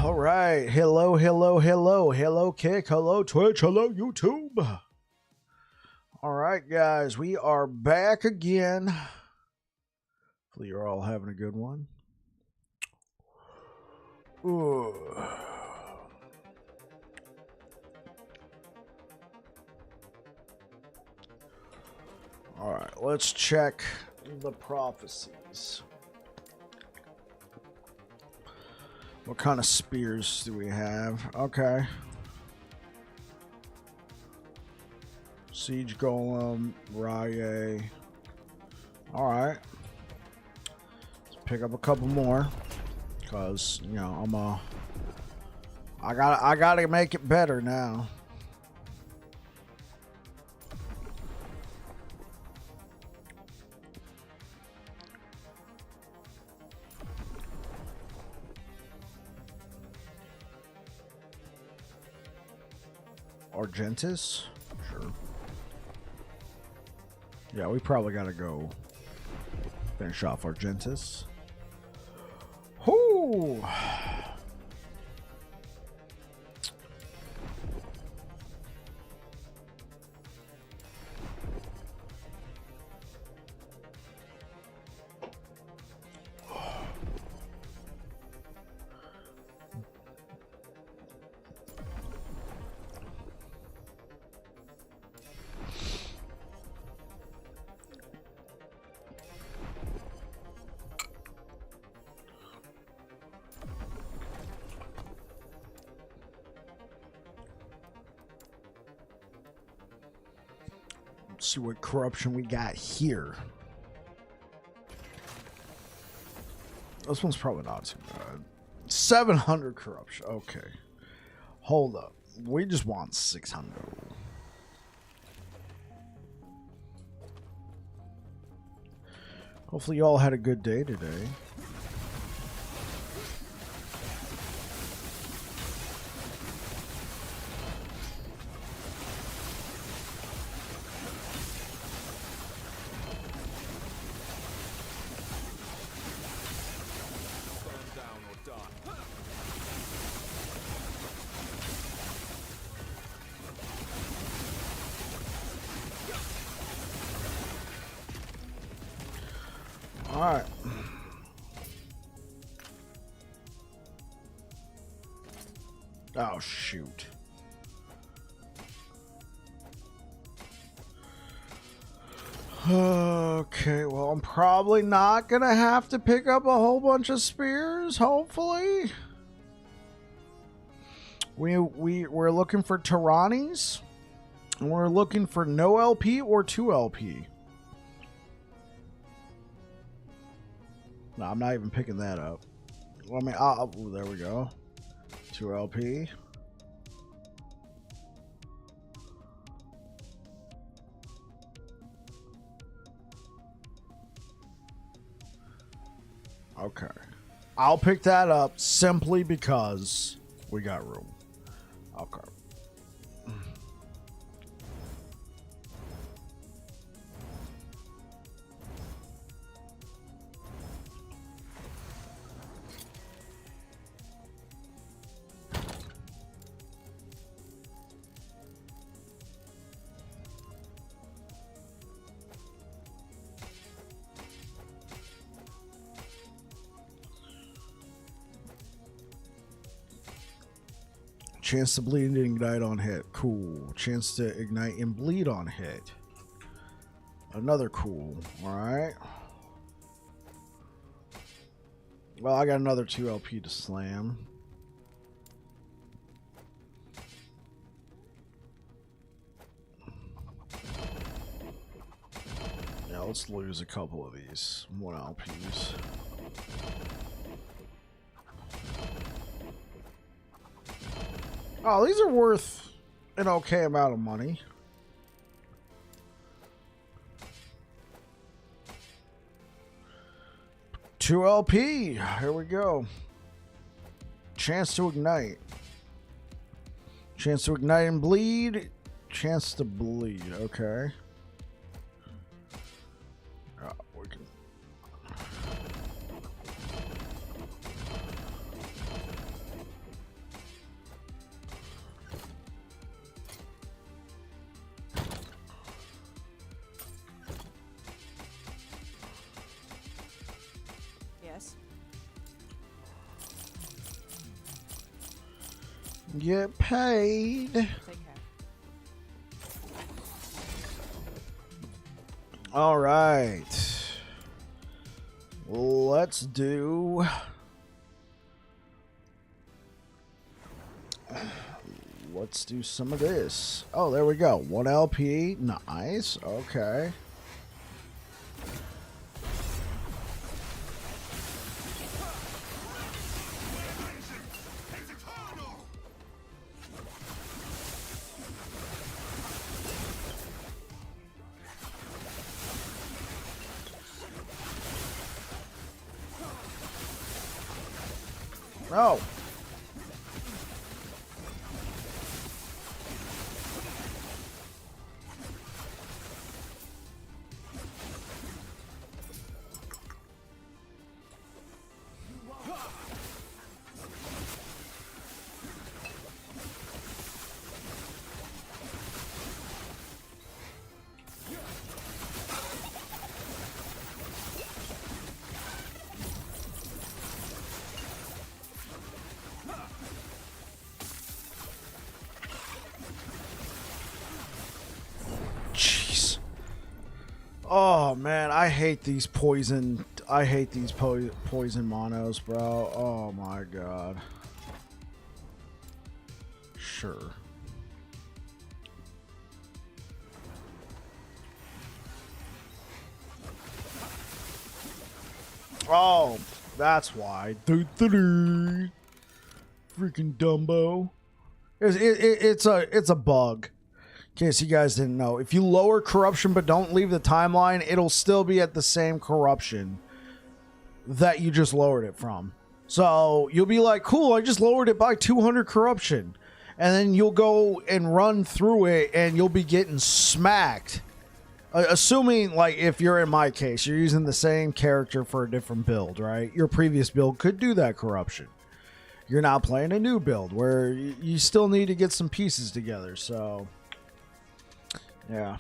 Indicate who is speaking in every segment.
Speaker 1: All right. Hello, hello, hello. Hello, Kick. Hello, Twitch. Hello, YouTube. All right, guys. We are back again. Hopefully, you're all having a good one. Ooh. All right. Let's check the prophecies. What kind of spears do we have? Okay. Siege Golem, Rye. Alright. Let's pick up a couple more. Cause, you know, I gotta make it better now. Argentis? Sure. Yeah, we probably gotta go finish off Argentis. Whoo! See what corruption we got here. This one's probably not too bad. 700 corruption. Okay. Hold up. We just want 600. Hopefully you all had a good day today. Alright. Oh, shoot. Okay, well, I'm probably not gonna have to pick up a whole bunch of spears, hopefully. We're looking for Tyrannies, and we're looking for no LP or 2 LP. No, I'm not even picking that up. Well, I mean, oh, there we go. 2 LP. Okay. I'll pick that up simply because we got room. Okay. Chance to bleed and ignite on hit. Cool. Chance to ignite and bleed on hit. Another cool. Alright. Well, I got another 2 LP to slam. Yeah, let's lose a couple of these 1 LPs. Oh, these are worth an okay amount of money. Two LP. Here we go. Chance to ignite. Chance to ignite and bleed. Chance to bleed. Okay. Get paid.
Speaker 2: Take care.
Speaker 1: All right. Let's do... Let's do some of this. Oh, there we go. 1 LP. Nice. Okay. Oh. Jeez. Oh man, I hate these poison. I hate these poison monos, bro. Oh my god. Sure. Oh, that's why. Freaking Dumbo. It's a bug. In case you guys didn't know, if you lower corruption but don't leave the timeline, it'll still be at the same corruption that you just lowered it from. So you'll be like, cool, I just lowered it by 200 corruption. And then you'll go and run through it and you'll be getting smacked. Assuming, like, if you're in my case, you're using the same character for a different build, right? Your previous build could do that corruption. You're now playing a new build where you still need to get some pieces together, so... yeah.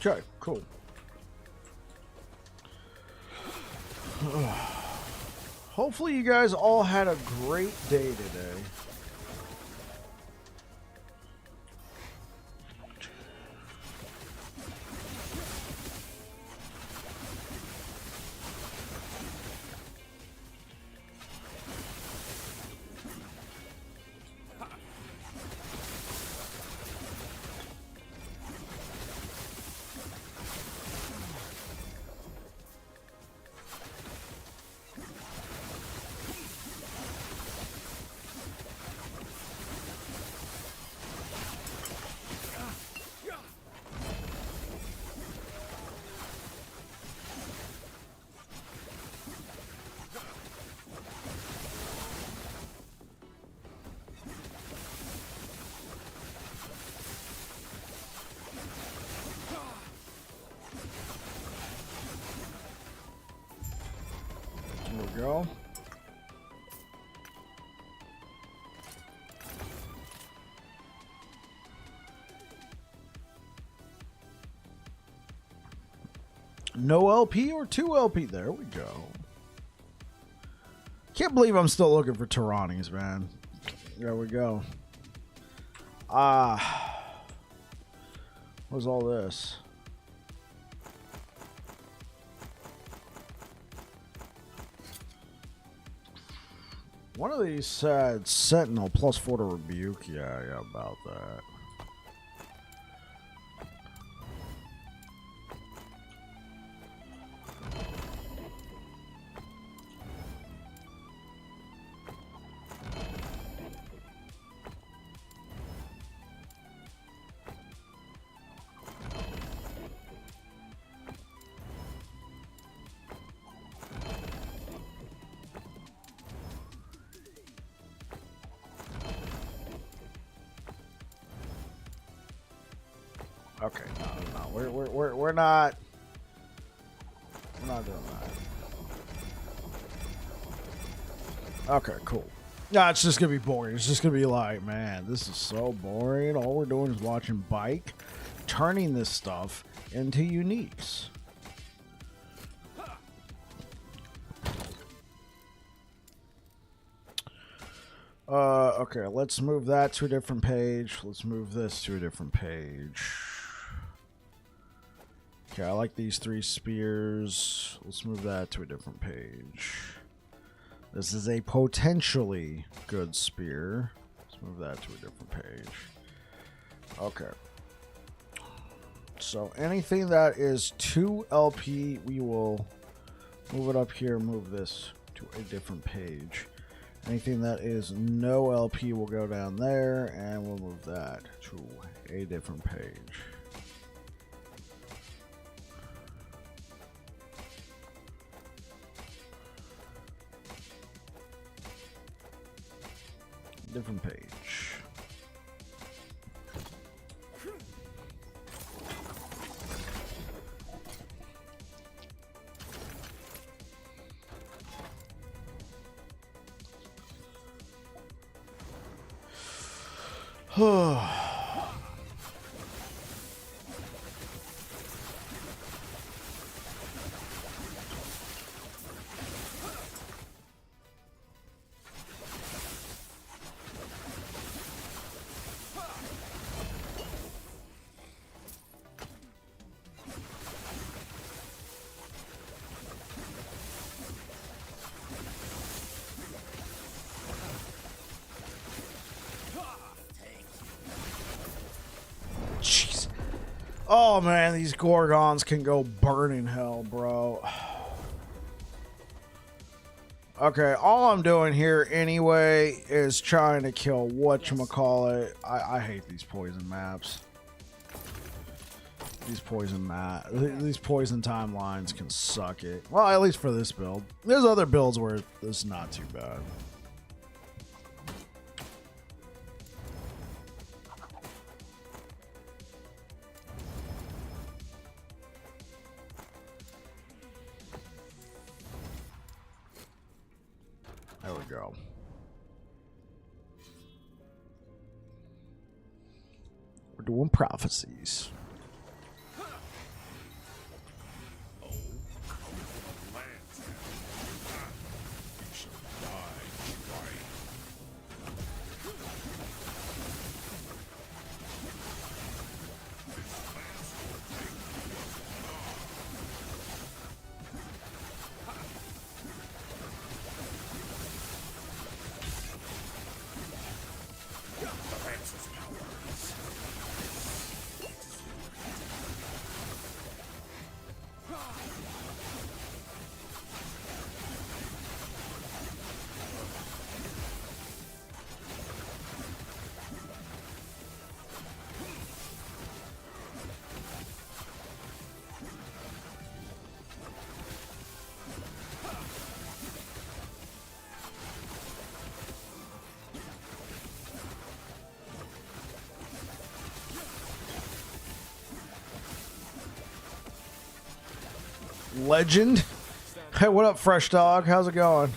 Speaker 1: Okay, cool. Hopefully you guys all had a great day today. There we go. No LP or 2 LP. There we go. Can't believe I'm still looking for Tyrannies, man. There we go. What's all this? One of these said Sentinel plus 4 to rebuke. Yeah, about that. Okay, no, we're not doing that. Okay, cool. No, it's just gonna be boring. It's just gonna be like, man, this is so boring. All we're doing is watching Bike, turning this stuff into uniques. Okay, let's move that to a different page. Let's move this to a different page. Okay, I like these 3 spears. Let's move that to a different page. This is a potentially good spear. Let's move that to a different page. Okay. So anything that is 2 LP, we will move it up here, move this to a different page. Anything that is no LP will go down there, and we'll move that to a different page. Different page. Jeez. Oh man, these Gorgons can go burn in hell, bro. Okay, all I'm doing here anyway is trying to kill whatchamacallit. I hate these poison maps. These poison timelines can suck it. Well, at least for this build. There's other builds where this is not too bad. There we go. We're doing prophecies. Legend. Hey, what up, Fresh Dog? How's it going?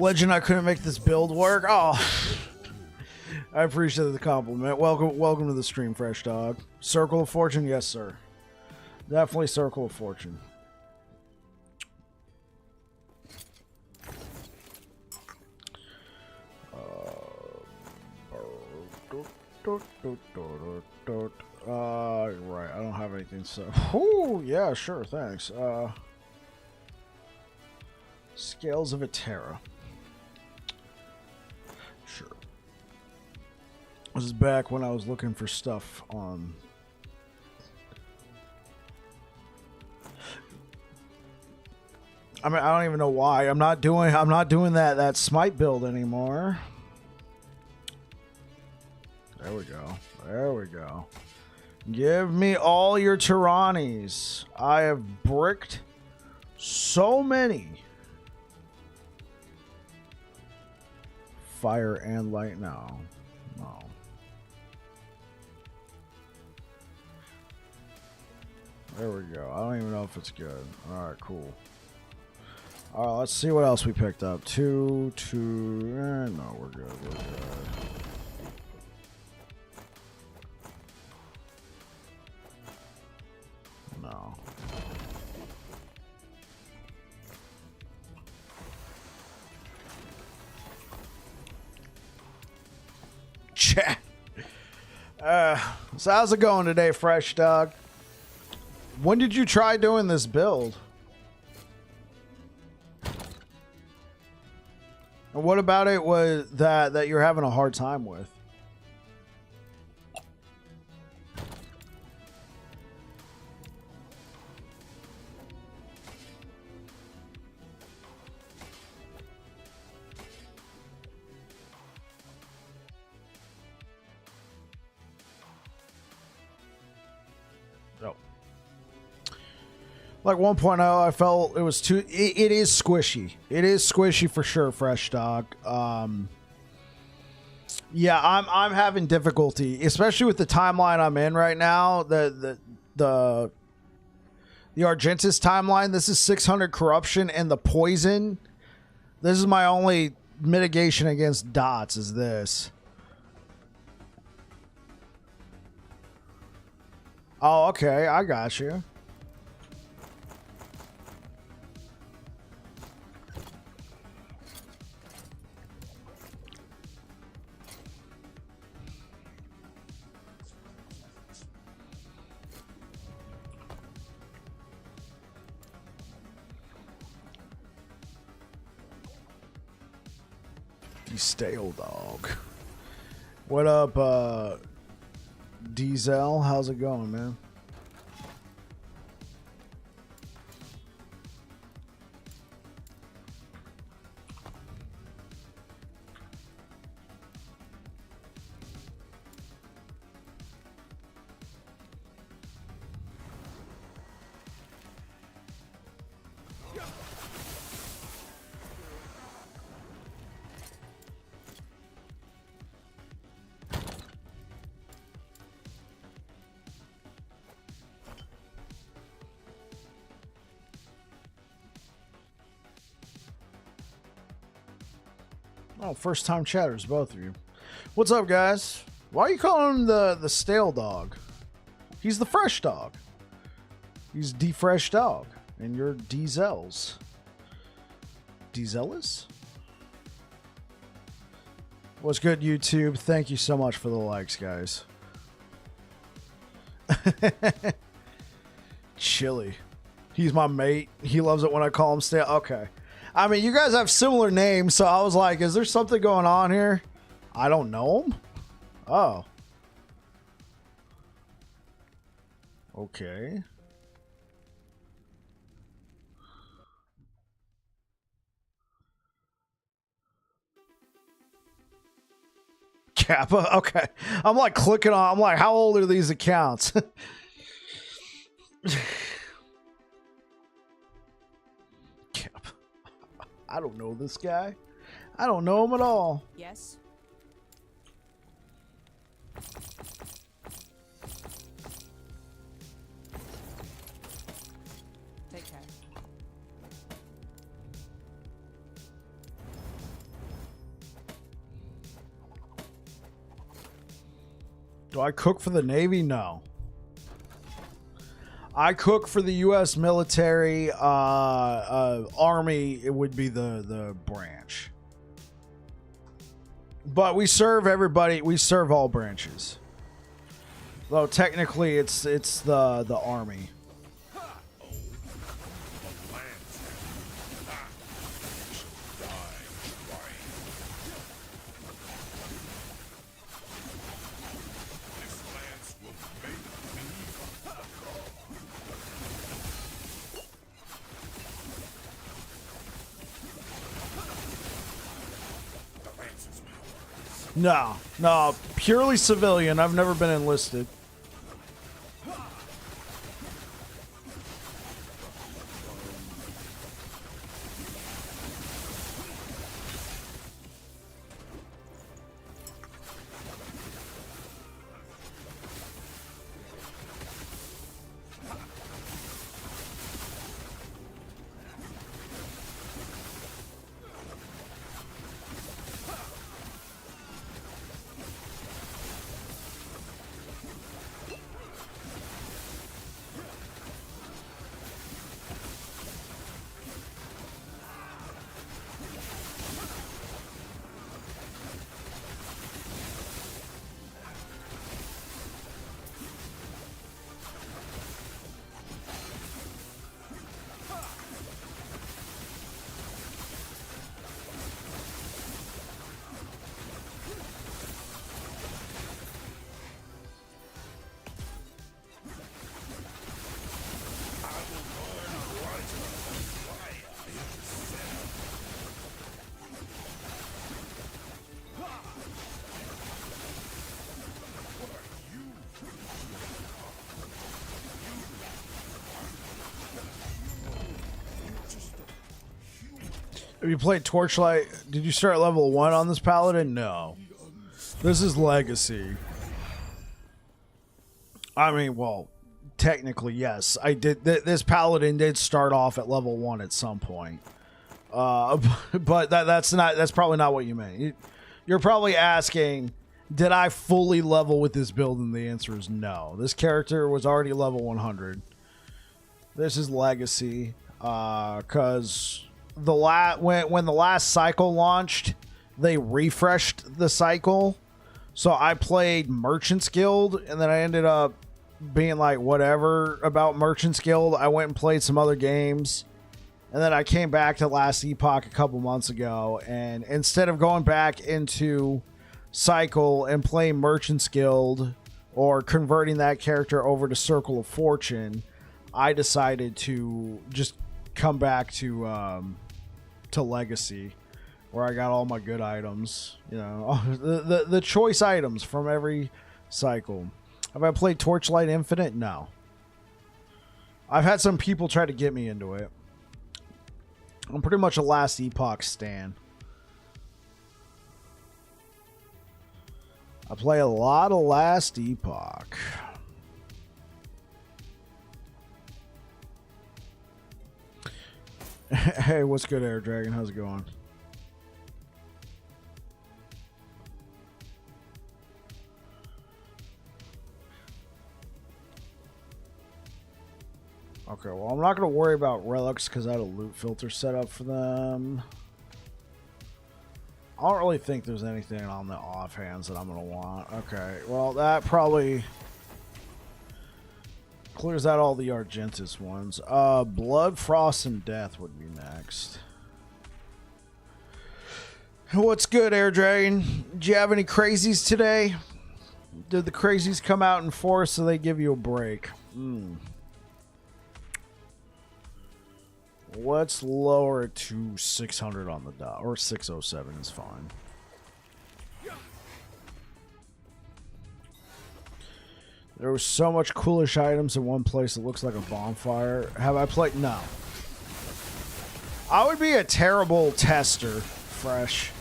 Speaker 1: Legend, I couldn't make this build work. Oh, I appreciate the compliment. Welcome to the stream, Fresh Dog. Circle of Fortune, yes, sir. Definitely Circle of Fortune. Right, I don't have anything, so... Oh, yeah, sure, thanks. Scales of Atera. Sure. This is back when I was looking for stuff on... I mean, I don't even know why. I'm not doing that smite build anymore. There we go. There we go. Give me all your Tyrannies. I have bricked so many. Fire and light now. No. There we go. I don't even know if it's good. Alright, cool. Alright, let's see what else we picked up. Two. No, we're good. We're good. No. Chat. So how's it going today, Fresh Dog? When did you try doing this build? And what about it was that you're having a hard time with? Like 1.0, I felt it was too... It is squishy. It is squishy for sure, Fresh Dog. Yeah, I'm having difficulty, especially with the timeline I'm in right now. The Argentis timeline. This is 600 corruption and the poison. This is my only mitigation against dots. Is this? Oh, okay. I got you. Stale dog. What up, Diesel? How's it going, man? Oh, first time chatters, both of you. What's up, guys? Why are you calling him the stale dog? He's the fresh dog. He's the fresh dog. And you're Diesels. Dieselis? What's good, YouTube? Thank you so much for the likes, guys. Chili. He's my mate. He loves it when I call him stale. Okay. I mean, you guys have similar names, so I was like, is there something going on here? I don't know him? Oh. Okay. Kappa? Okay. I'm like clicking on, I'm like, how old are these accounts? I don't know this guy. I don't know him at all.
Speaker 2: Yes. Take care.
Speaker 1: Do I cook for the Navy? No. I cook for the U.S. military. Army, it would be the branch. But we serve everybody. We serve all branches. Though technically, it's the Army. No, purely civilian. I've never been enlisted. Have you played Torchlight? Did you start at level 1 on this Paladin? No. This is Legacy. I mean, well, technically, yes. I did. This Paladin did start off at level 1 at some point. But that's probably not what you meant. You're probably asking, did I fully level with this build? And the answer is no. This character was already level 100. This is Legacy. Because when the last cycle launched, they refreshed the cycle. So I played Merchant's Guild, and then I ended up being like whatever about Merchant's Guild. I went and played some other games, and then I came back to Last Epoch a couple months ago, and instead of going back into cycle and playing Merchant's Guild or converting that character over to Circle of Fortune, I decided to just come back to Legacy, where I got all my good items, you know, the choice items from every cycle. Have I played Torchlight Infinite? No. I've had some people try to get me into it. I'm pretty much a Last Epoch stan. I play a lot of Last Epoch. Hey, what's good, Air Dragon? How's it going? Okay, well, I'm not going to worry about relics because I had a loot filter set up for them. I don't really think there's anything on the offhands that I'm going to want. Okay, well, that probably clears out all the Argentus ones. Blood, Frost, and Death would be next. What's good, Air Dragon? Do you have any crazies today? Did the crazies come out in force so they give you a break? Let's lower it to 600 on the dot, or 607 is fine. There was so much coolish items in one place that looks like a bonfire. Have I played? No. I would be a terrible tester, Fresh.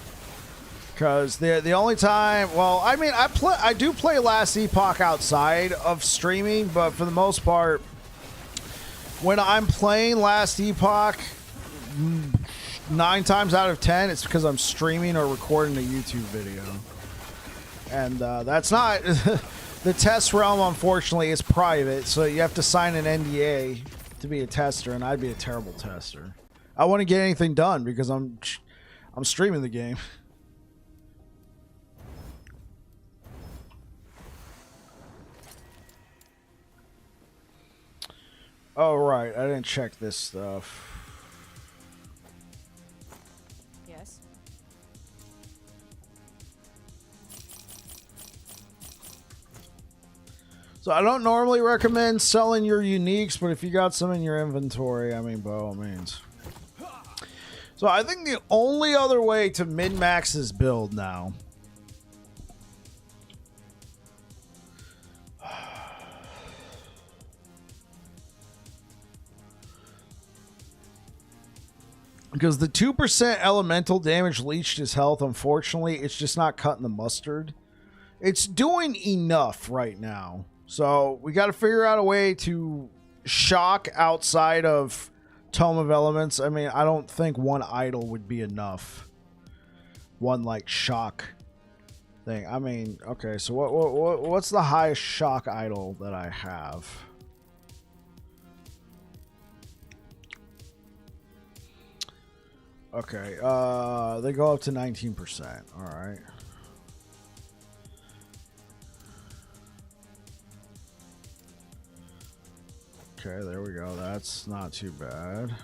Speaker 1: Because the only time, well, I mean, I do play Last Epoch outside of streaming, but for the most part, when I'm playing Last Epoch, 9 times out of 10, it's because I'm streaming or recording a YouTube video. And that's not The test realm, unfortunately, is private, so you have to sign an NDA to be a tester, and I'd be a terrible tester. I wouldn't get anything done because I'm streaming the game. Oh, right. I didn't check this stuff.
Speaker 2: Yes.
Speaker 1: So I don't normally recommend selling your uniques, but if you got some in your inventory, I mean, by all means. So I think the only other way to min-max this build now because the 2% elemental damage leached his health, unfortunately, it's just not cutting the mustard. It's doing enough right now. So we got to figure out a way to shock outside of Tome of Elements. I mean, I don't think one idol would be enough. One, like, shock thing. I mean, okay, so what's the highest shock idol that I have? Okay, they go up to 19%. All right. Okay, there we go. That's not too bad.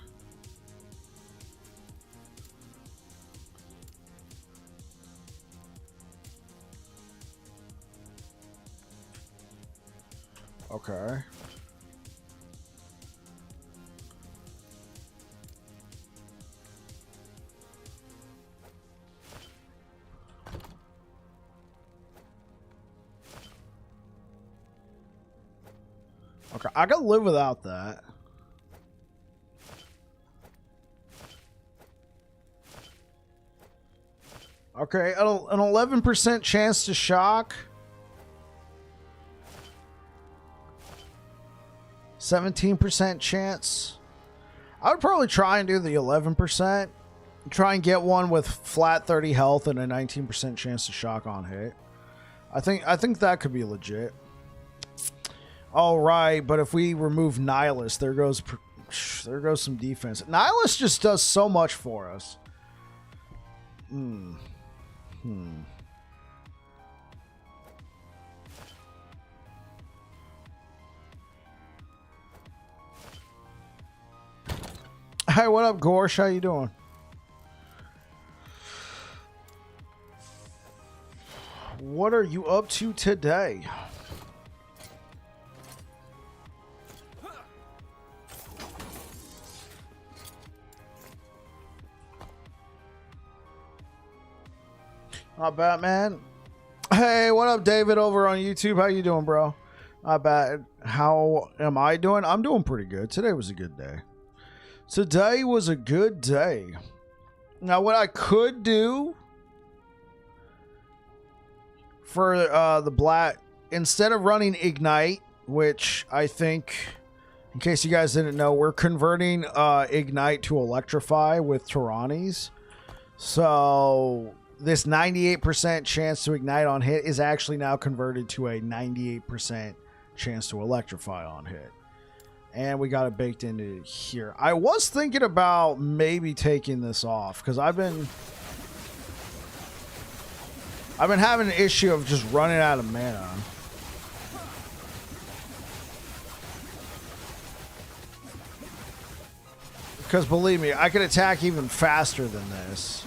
Speaker 1: Okay. Okay, I can live without that. Okay, an 11% chance to shock. 17% chance. I would probably try and do the 11%. Try and get one with flat 30 health and a 19% chance to shock on hit. I think that could be legit. All right, but if we remove Nihilus, there goes some defense. Nihilus just does so much for us. Hey, what up, Gorsh? How you doing? What are you up to today? Not bad, man. Hey, what up, David, over on YouTube? How you doing, bro? Not bad. How am I doing? I'm doing pretty good. Today was a good day. Today was a good day. Now, what I could do for the Black, instead of running Ignite, which I think, in case you guys didn't know, we're converting Ignite to Electrify with Tyrannies. So this 98% chance to ignite on hit is actually now converted to a 98% chance to electrify on hit. And we got it baked into here. I was thinking about maybe taking this off because I've been having an issue of just running out of mana. Because believe me, I could attack even faster than this.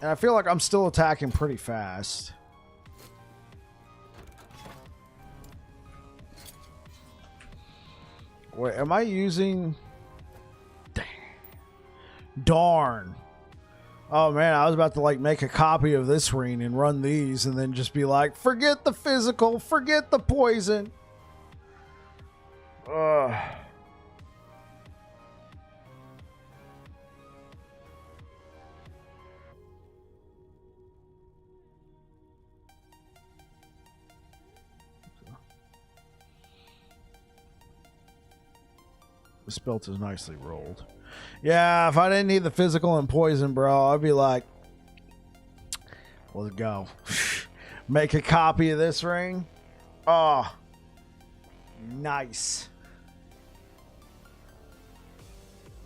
Speaker 1: And I feel like I'm still attacking pretty fast. Wait, am I using... Darn. Oh man, I was about to like make a copy of this ring and run these and then just be like, forget the physical, forget the poison. Ugh. This belt is nicely rolled. Yeah, if I didn't need the physical and poison, bro, I'd be like, let's go. Make a copy of this ring. Oh, nice.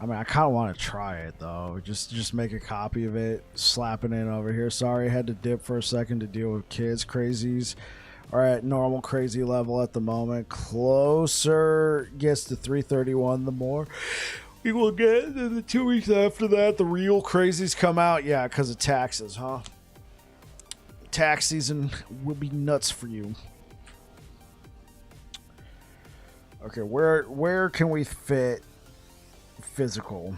Speaker 1: I mean, I kind of want to try it though. Just make a copy of it, slap it in over here. Sorry, I had to dip for a second to deal with kids. Crazies are at normal crazy level at the moment. Closer gets to 331, the more we will get. In the 2 weeks after that, the real crazies come out. Yeah, because of taxes, huh? Tax season will be nuts for you. Okay, where can we fit physical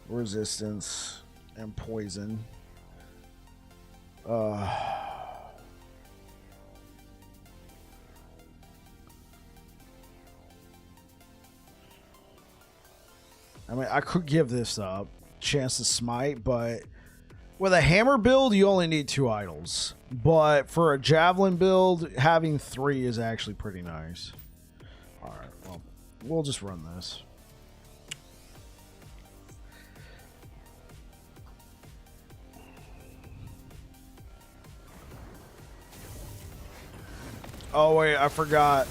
Speaker 1: resistance and poison? I mean, I could give this up, chance to smite, but with a hammer build, you only need 2 idols. But for a javelin build, having 3 is actually pretty nice. Alright, well, we'll just run this. Oh wait, I forgot.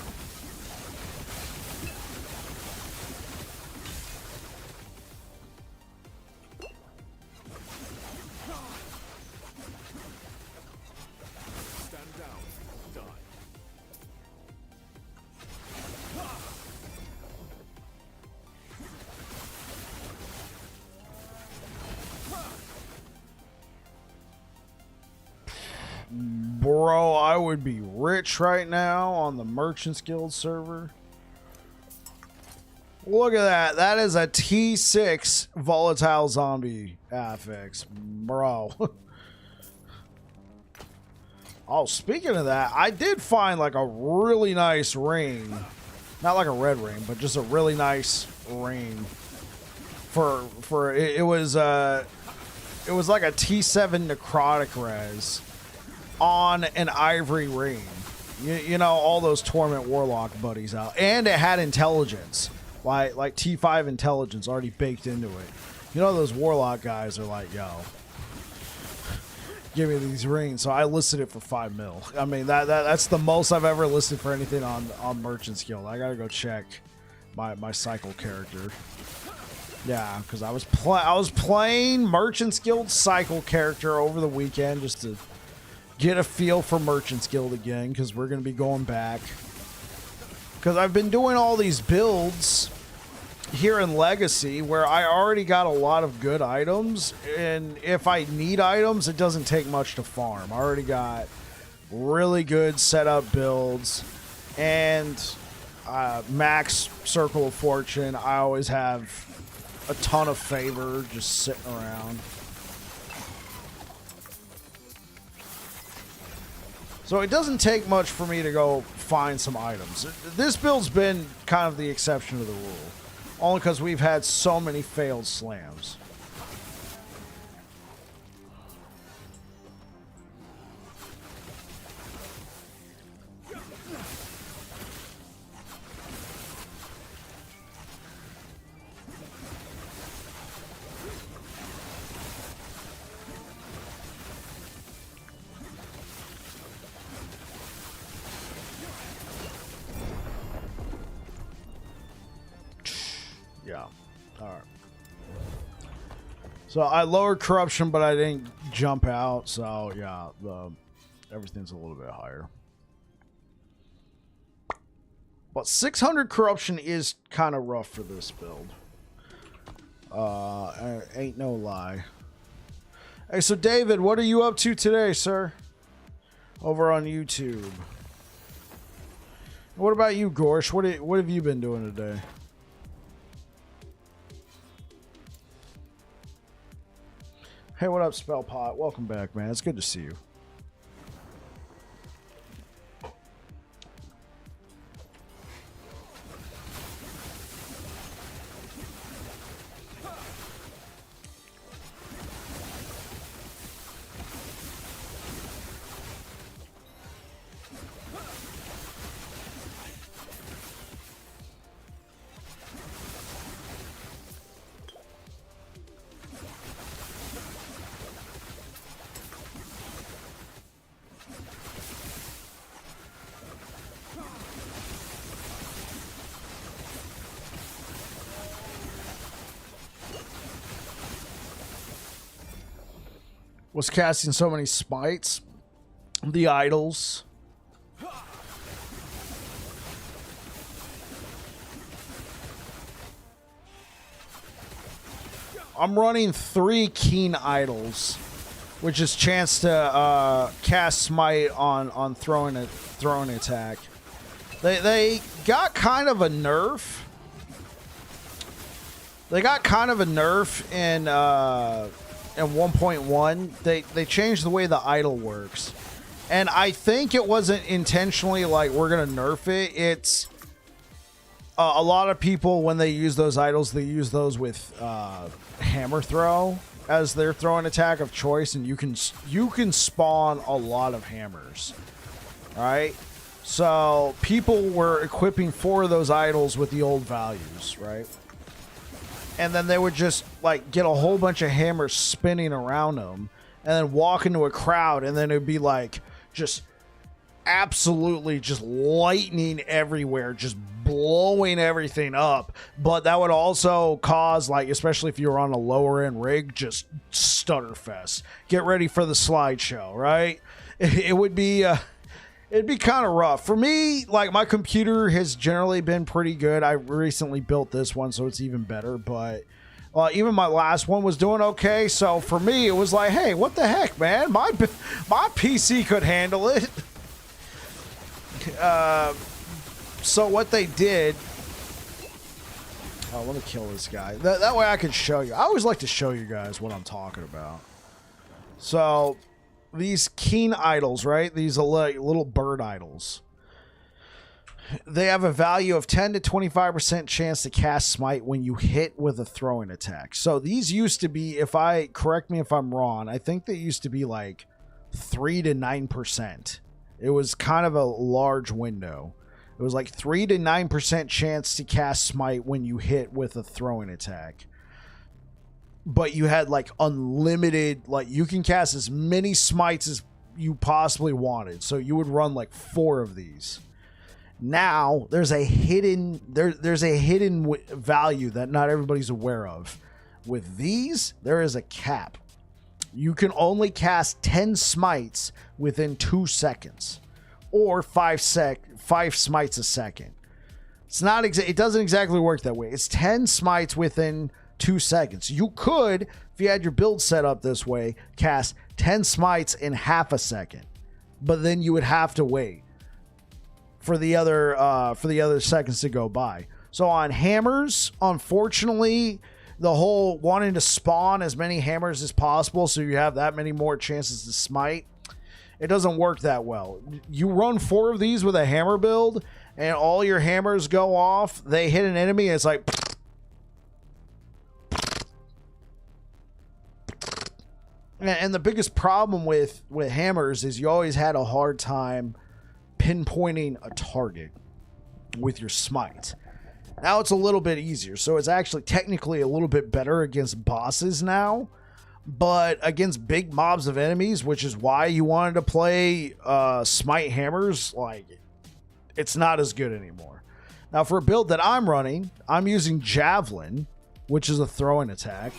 Speaker 2: Stand down, die.
Speaker 1: Bro, I would be rich right now on the Merchants Guild server. Look at that. That is a T6 volatile zombie affix. Bro. Oh, speaking of that, I did find like a really nice ring. Not like a red ring, but just a really nice ring. It was like a T7 necrotic res on an ivory ring. You know, all those Torment Warlock buddies out. And it had intelligence. Like T5 intelligence already baked into it. You know, those Warlock guys are like, yo, give me these rings. So I listed it for 5 mil. I mean, that's the most I've ever listed for anything on Merchant's Guild. I gotta go check my cycle character. Yeah, because I was playing Merchant's Guild cycle character over the weekend just to get a feel for Merchant's Guild again, because we're going to be going back. Because I've been doing all these builds here in Legacy where I already got a lot of good items, and if I need items, it doesn't take much to farm. I already got really good setup builds, and max Circle of Fortune. I always have a ton of favor just sitting around. So it doesn't take much for me to go find some items. This build's been kind of the exception to the rule. Only because we've had so many failed slams. Yeah. Alright. So I lowered corruption, but I didn't jump out. So yeah, everything's a little bit higher. But 600 corruption is kind of rough for this build. Ain't no lie. Hey, so David, what are you up to today, sir? Over on YouTube. What about you, Gorsh? What have you been doing today? Hey, what up, Spellpot? Welcome back, man. It's good to see you. was casting so many smites. The idols. I'm running 3 keen idols, which is chance to cast smite on throwing attack. They got kind of a nerf. They got kind of a nerf in 1.1. They changed the way the idol works, and I think it wasn't intentionally like we're gonna nerf it. It's a lot of people, when they use those idols, they use those with hammer throw as their throwing attack of choice, and you can spawn a lot of hammers, right? So people were equipping 4 of those idols with the old values, right? And then they would just like get a whole bunch of hammers spinning around them, and then walk into a crowd, and then it'd be like just absolutely just lightning everywhere, just blowing everything up. But that would also cause, like, especially if you're on a lower end rig, just stutter fest. Get ready for the slideshow, right? It would be it'd be kind of rough for me. Like, my computer has generally been pretty good. I recently built this one, so it's even better. But even my last one was doing okay. So for me, it was like, hey, what the heck, man? My PC could handle it. So what they did, let me kill this guy. That way I can show you. I always like to show you guys what I'm talking about. So these keen idols, right? These little bird idols. They have a value of 10 to 25% chance to cast smite when you hit with a throwing attack. So these used to be, correct me if I'm wrong, I think they used to be like 3 to 9%. It was kind of a large window. It was like 3 to 9% chance to cast smite when you hit with a throwing attack. But you had like unlimited, like you can cast as many smites as you possibly wanted. So you would run like 4 of these. Now there's a hidden value that not everybody's aware of. With these, there is a cap. You can only cast 10 smites within 2 seconds, or 5 smites a second. It's not it doesn't exactly work that way. It's 10 smites within 2 seconds. You could, if you had your build set up this way, cast 10 smites in half a second, but then you would have to wait for the other seconds to go by. So on hammers, unfortunately, the whole wanting to spawn as many hammers as possible so you have that many more chances to smite, it doesn't work that well. You run 4 of these with a hammer build, and all your hammers go off. They hit an enemy, and it's like... And the biggest problem with hammers is you always had a hard time pinpointing a target with your smite. Now it's a little bit easier, so it's actually technically a little bit better against bosses now, but against big mobs of enemies, which is why you wanted to play smite hammers, like, it's not as good anymore. Now for a build that I'm running, I'm using Javelin, which is a throwing attack.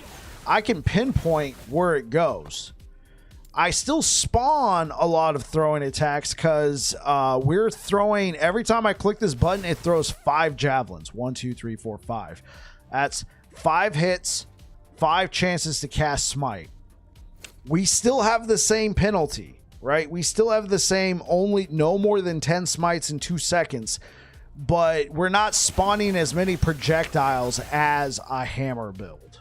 Speaker 1: I can pinpoint where it goes. I still spawn a lot of throwing attacks because we're throwing, every time I click this button, it throws 5 javelins. 1, 2, 3, 4, 5. That's 5 hits, 5 chances to cast smite. We still have the same penalty, right? We still have the same, only no more than 10 smites in 2 seconds, but we're not spawning as many projectiles as a hammer build.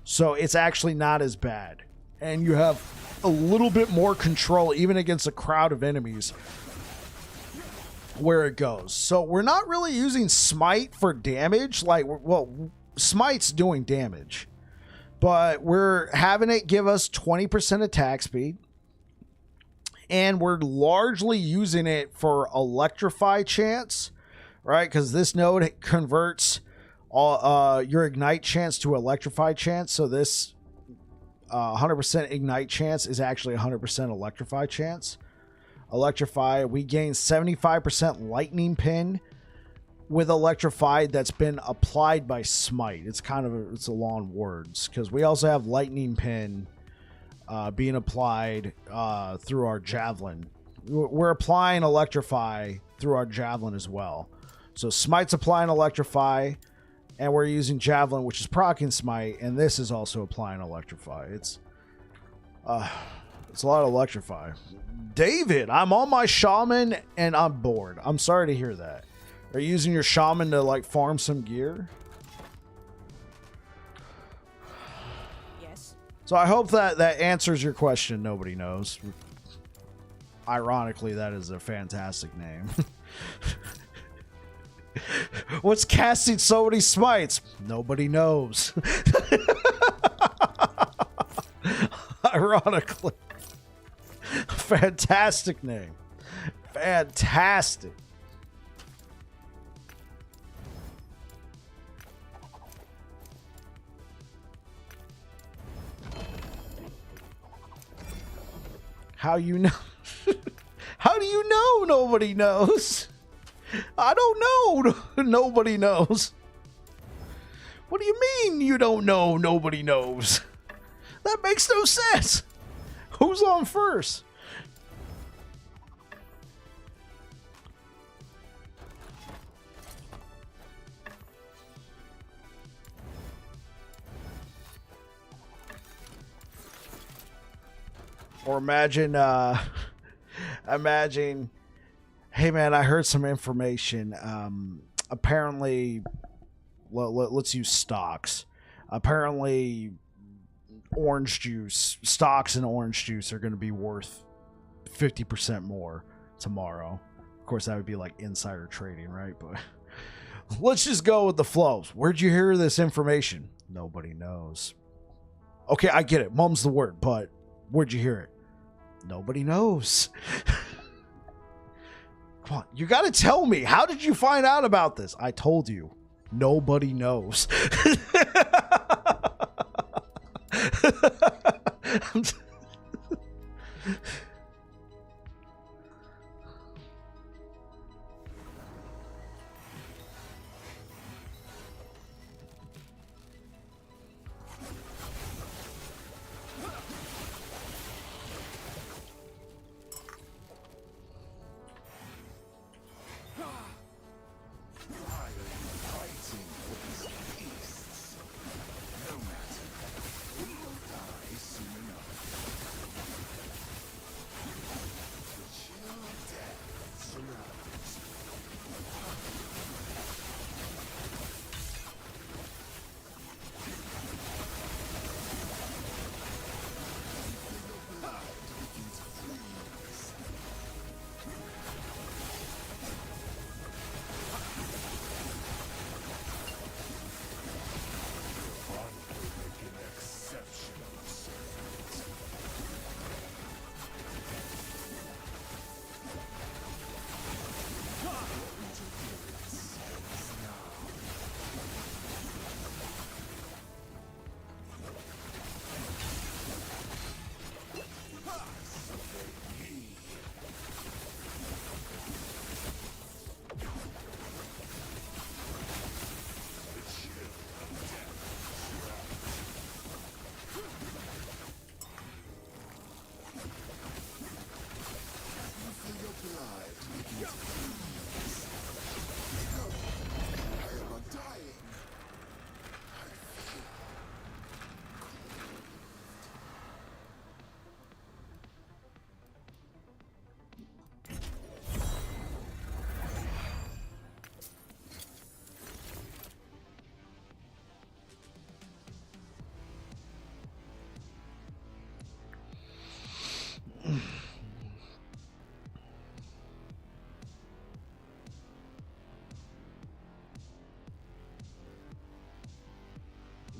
Speaker 1: So it's actually not as bad. And you have a little bit more control, even against a crowd of enemies, where it goes. So we're not really using smite for damage. Like, well, smite's doing damage, but we're having it give us 20% attack speed, and we're largely using it for Electrify chance, right? Because this node converts all your ignite chance to Electrify chance. So this 100% ignite chance is actually 100% Electrify chance. Electrify, we gain 75% lightning pin with Electrify that's been applied by smite. It's kind of it's a long words because we also have lightning pin being applied through our Javelin. We're applying Electrify through our Javelin as well. So Smite's applying Electrify, and we're using Javelin, which is proccing Smite, and this is also applying Electrify. It's a lot of Electrify. David, I'm on my Shaman, and I'm bored. I'm sorry to hear that. Are you using your Shaman to, like, farm some gear?
Speaker 2: Yes.
Speaker 1: So I hope that answers your question. Nobody knows. Ironically, that is a fantastic name. What's casting so many smites? Nobody knows. Ironically. Fantastic name. Fantastic. How you know? How do you know nobody knows? I don't know. Nobody knows. What do you mean you don't know nobody knows? That makes no sense. Who's on first? Or imagine, hey man, I heard some information. Apparently, let's use stocks. Apparently, stocks and orange juice are going to be worth 50% more tomorrow. Of course, that would be like insider trading, right? But let's just go with the flows. Where'd you hear this information? Nobody knows. Okay, I get it. Mum's the word, but where'd you hear it? Nobody knows. Come on, you got to tell me. How did you find out about this? I told you. Nobody knows.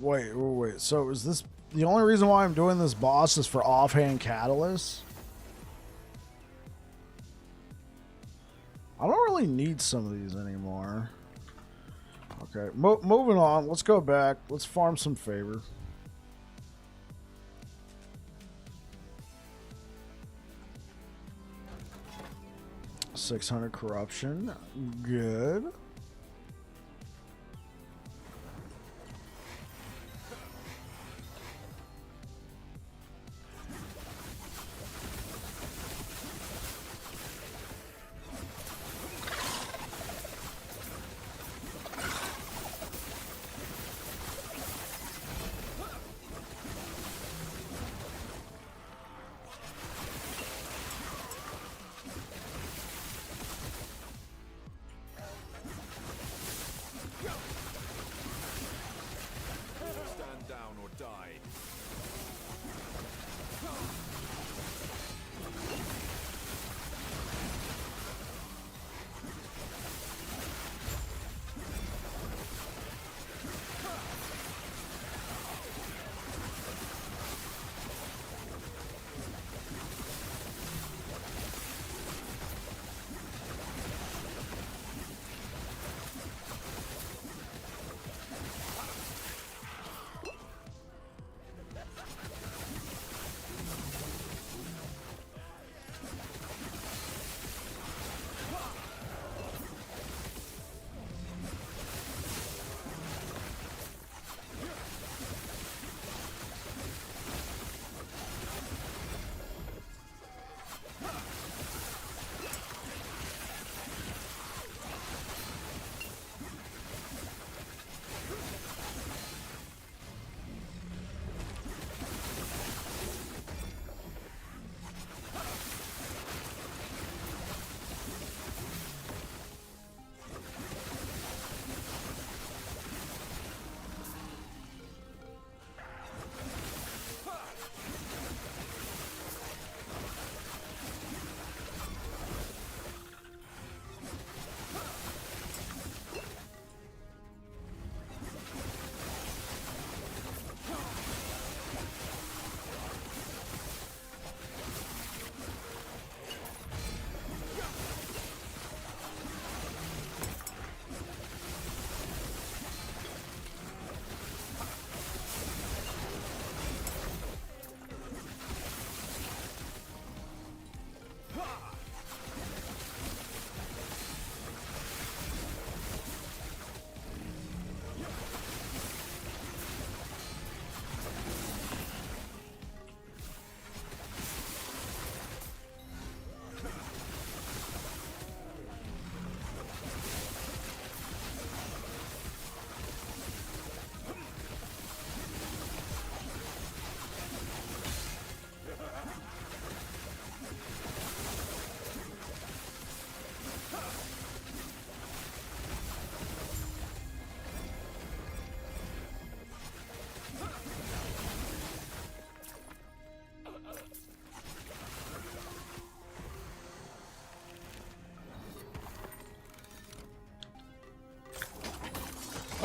Speaker 1: Wait. So is this the only reason why I'm doing this boss is for offhand catalyst? I don't really need some of these anymore. Okay, moving on. Let's go back. Let's farm some favor. $600 corruption. Good.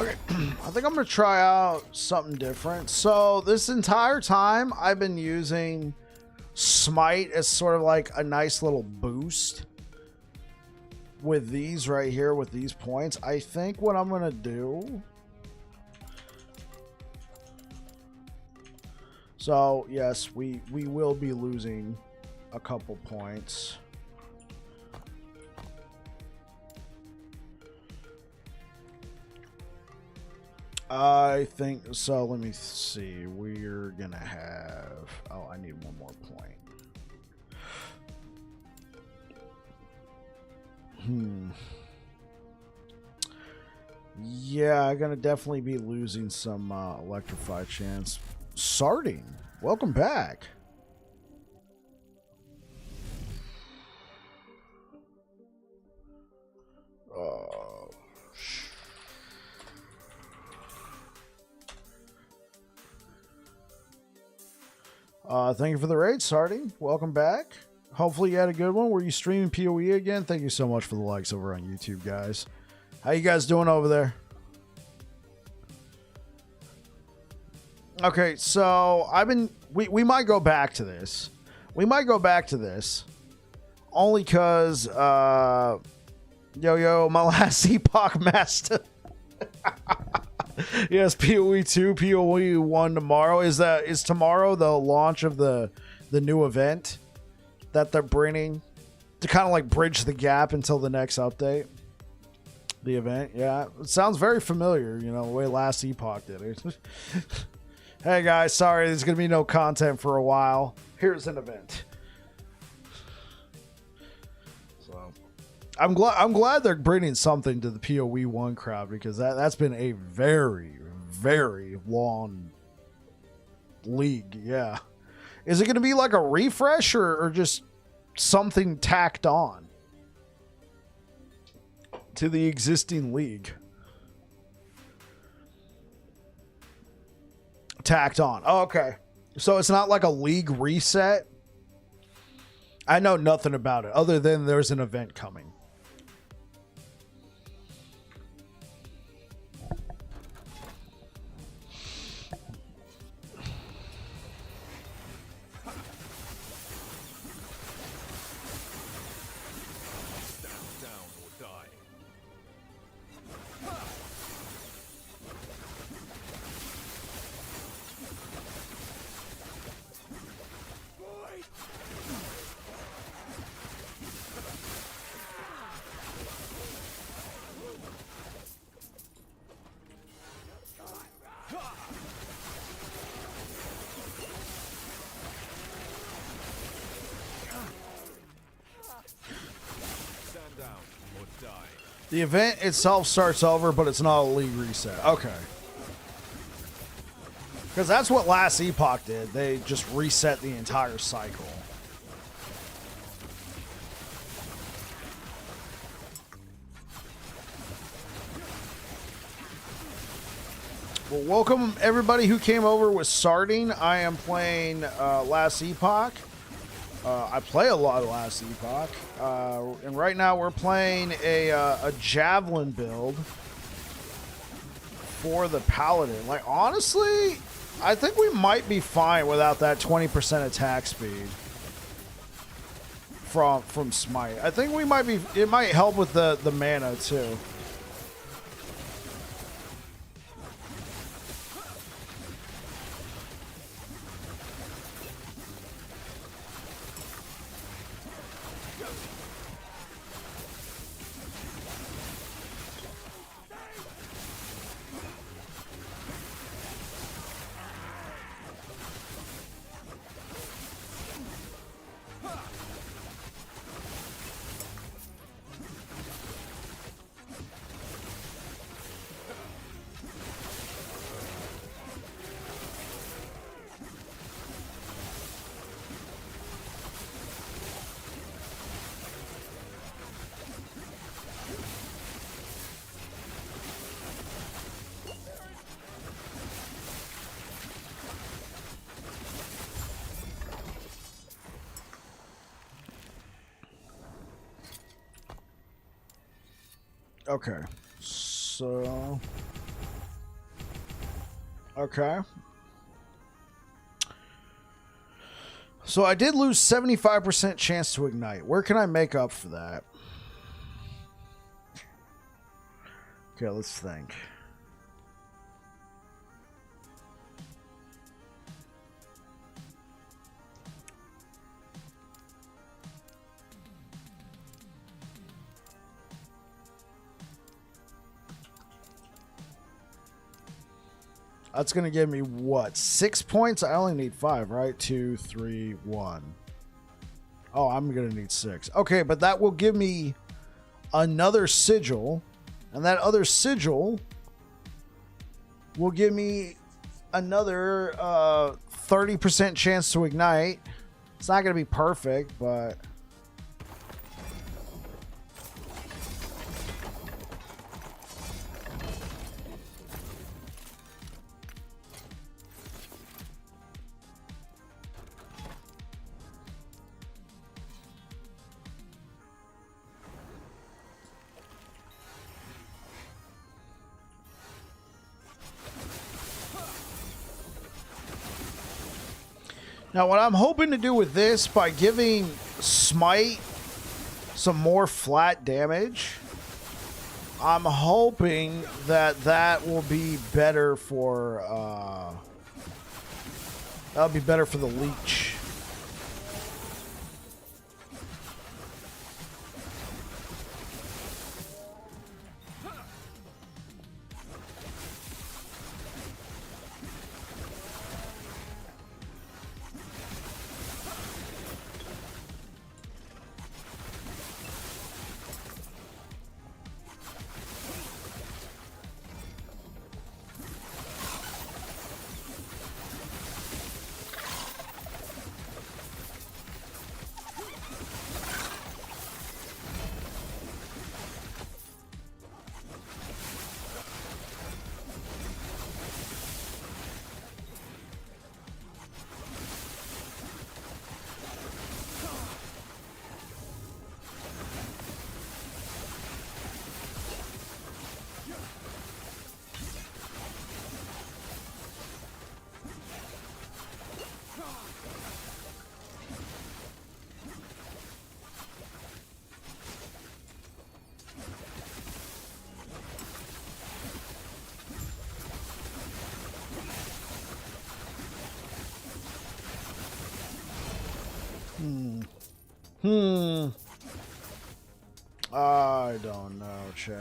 Speaker 1: Okay, I think I'm gonna try out something different. So this entire time I've been using Smite as sort of like a nice little boost with these right here with these points. I think what I'm gonna do, so yes, we will be losing a couple points. I think so. Let me see. We're gonna have, oh, I need one more point. Yeah, I'm gonna definitely be losing some Electrify chance. Sarding, welcome back. Thank you for the raid, Sarding. Welcome back. Hopefully you had a good one. Were you streaming PoE again? Thank you so much for the likes over on YouTube, guys. How you guys doing over there? Okay, so we might go back to this. We might go back to this. Only because my last Epoch master. Yes, PoE 2, PoE 1 tomorrow. Is tomorrow the launch of the new event that they're bringing to kind of like bridge the gap until the next update? The event, yeah. It sounds very familiar, the way last Epoch did it. Hey guys, sorry, there's gonna be no content for a while. Here's an event. So I'm glad they're bringing something to the PoE 1 crowd, because that's been a very, very long league. Yeah. Is it gonna be like a refresh or just something tacked on to the existing league? Tacked on. Oh, okay. So it's not like a league reset? I know nothing about it other than there's an event coming. The event itself starts over, but it's not a league reset. Okay. Because that's what last Epoch did. They just reset the entire cycle. Well, welcome everybody who came over with Sarding. I am playing last Epoch. I play a lot of last Epoch, and right now we're playing a Javelin build for the Paladin. Like, honestly, I think we might be fine without that 20% attack speed from Smite. I think we might be. It might help with the mana too. Okay, so Okay. So I did lose 75% chance to ignite. Where can I make up for that? Okay, let's think. That's going to give me what? 6 points? I only need 5, right? 2, 3, 1. Oh, I'm going to need 6. Okay, but that will give me another sigil. And that other sigil will give me another 30% chance to ignite. It's not going to be perfect, but... Now, what I'm hoping to do with this, by giving Smite some more flat damage, I'm hoping that that will be better for, that'll be better for the leech. I don't know, chat.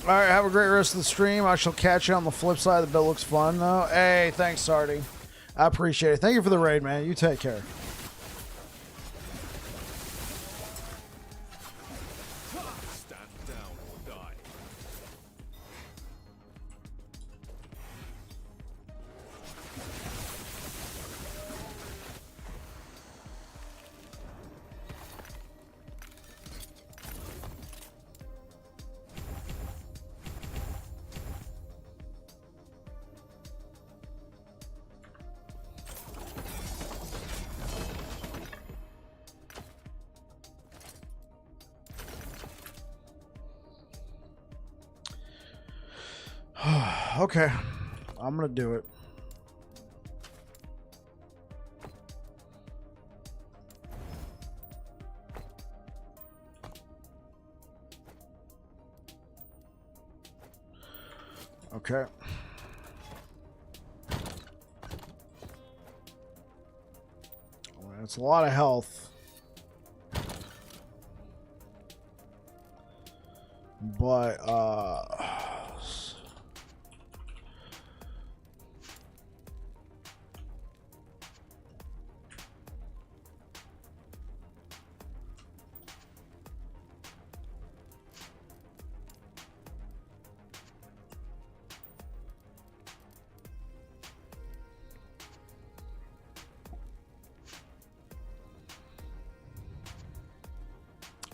Speaker 1: All right, have a great rest of the stream. I shall catch you on the flip side. The bill looks fun, though. Hey, thanks, Sardi. I appreciate it. Thank you for the raid, man. You take care.
Speaker 3: Stand down or die.
Speaker 1: Okay, I'm gonna do it. Okay. That's a lot of health. But,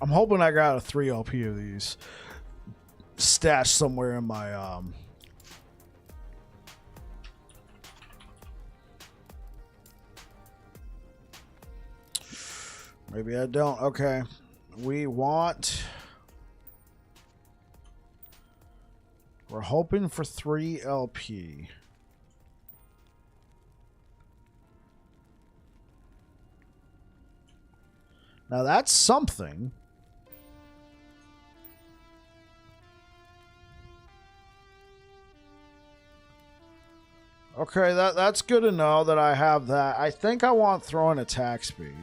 Speaker 1: I'm hoping I got a 3 LP of these. stashed somewhere in my maybe I don't. Okay. We're hoping for 3 LP. Now that's something. Okay, that's good to know that I have that. I think I want throwing attack speed.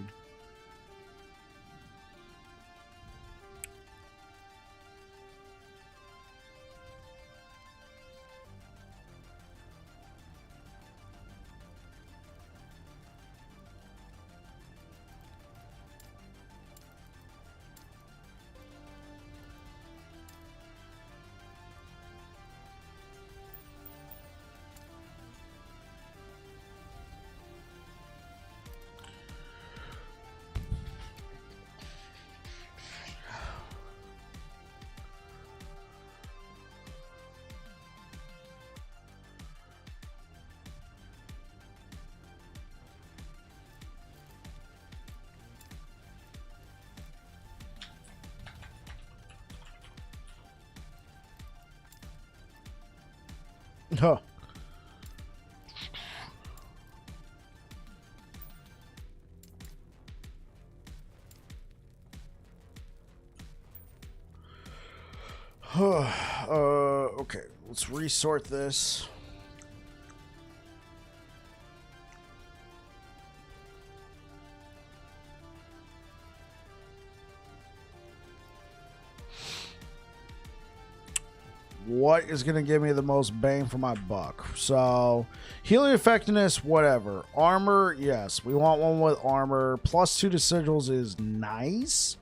Speaker 1: Huh. Okay, let's resort this. What is going to give me the most bang for my buck? So, healing effectiveness, whatever. Armor, yes. We want one with armor. +2 to sigils is nice,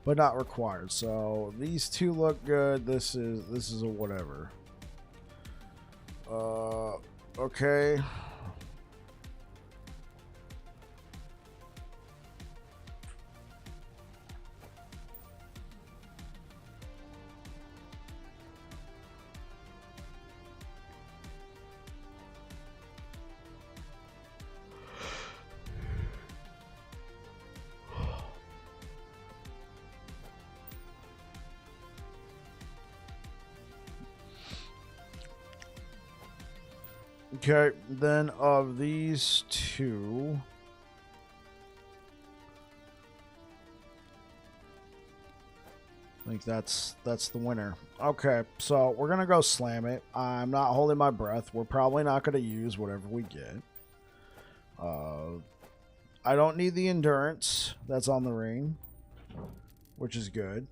Speaker 1: but not required. So, these two look good. This is a whatever. Okay. Okay, then of these two, I think that's the winner. Okay, so we're gonna go slam it. I'm not holding my breath. We're probably not gonna use whatever we get. I don't need the endurance that's on the ring, which is good.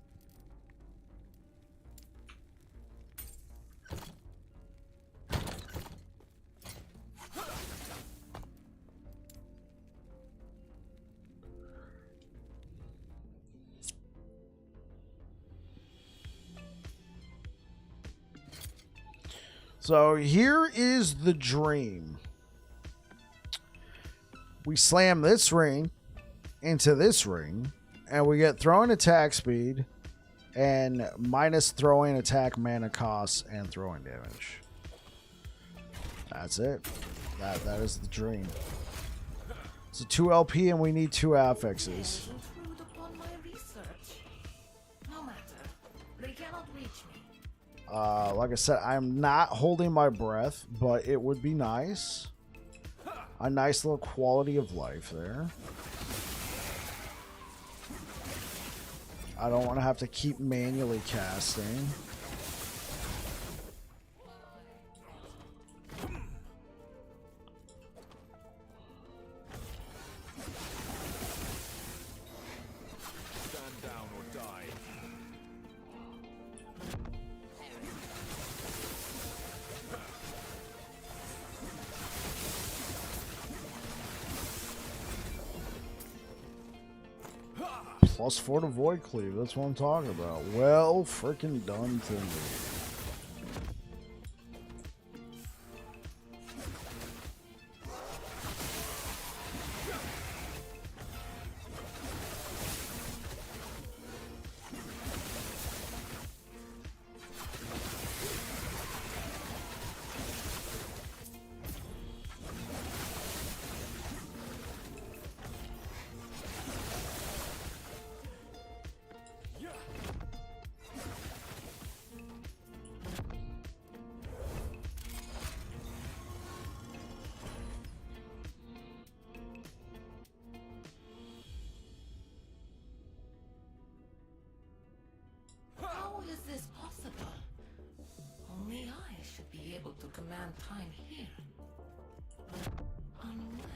Speaker 1: So here is the dream. We slam this ring into this ring, and we get throwing attack speed and minus throwing attack mana costs and throwing damage. That's it. That is the dream. It's a 2 LP and we need 2 affixes. Like I said, I'm not holding my breath, but it would be nice. A nice little quality of life there. I don't want to have to keep manually casting.
Speaker 3: Stand down or die.
Speaker 1: +4 to Void Cleave. That's what I'm talking about. Well freaking done to me.
Speaker 4: mankind here. Unless...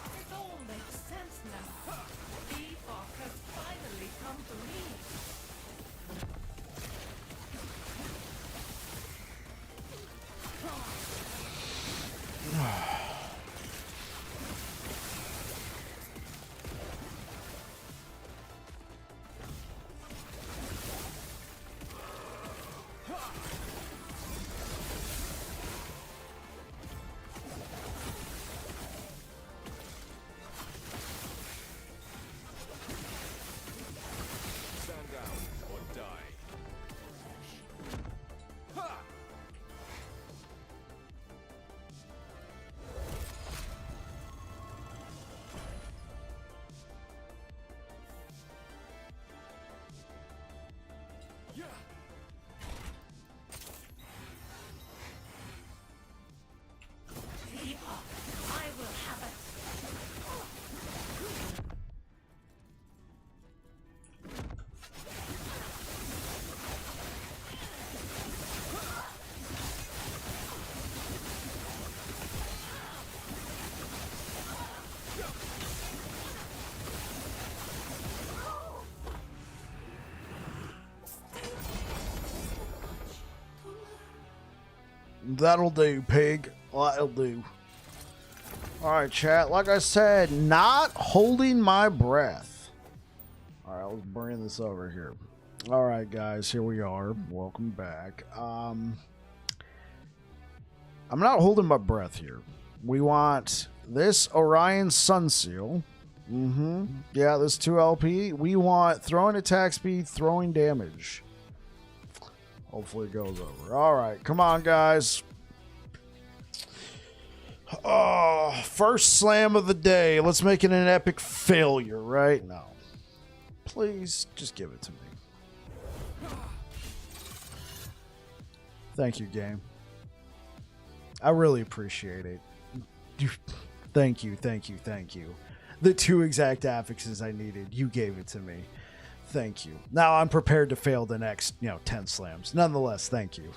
Speaker 4: It all makes sense now. Epoch has finally come to me.
Speaker 3: Stand down or die. Ha! Yeah!
Speaker 4: Epoch, I will have it.
Speaker 1: That'll do, pig. That'll do. Alright, chat. Like I said, not holding my breath. Alright, let's bring this over here. Alright, guys. Here we are. Welcome back. I'm not holding my breath here. We want this Orion Sun Seal. Yeah, this 2LP. We want throwing attack speed, throwing damage. Hopefully it goes over. Alright, come on, guys. Oh, first slam of the day. Let's make it an epic failure, right? No. Please, just give it to me. Thank you, game. I really appreciate it. Thank you, thank you, thank you. The 2 exact affixes I needed, you gave it to me. Thank you. Now I'm prepared to fail the next, 10 slams. Nonetheless, thank you.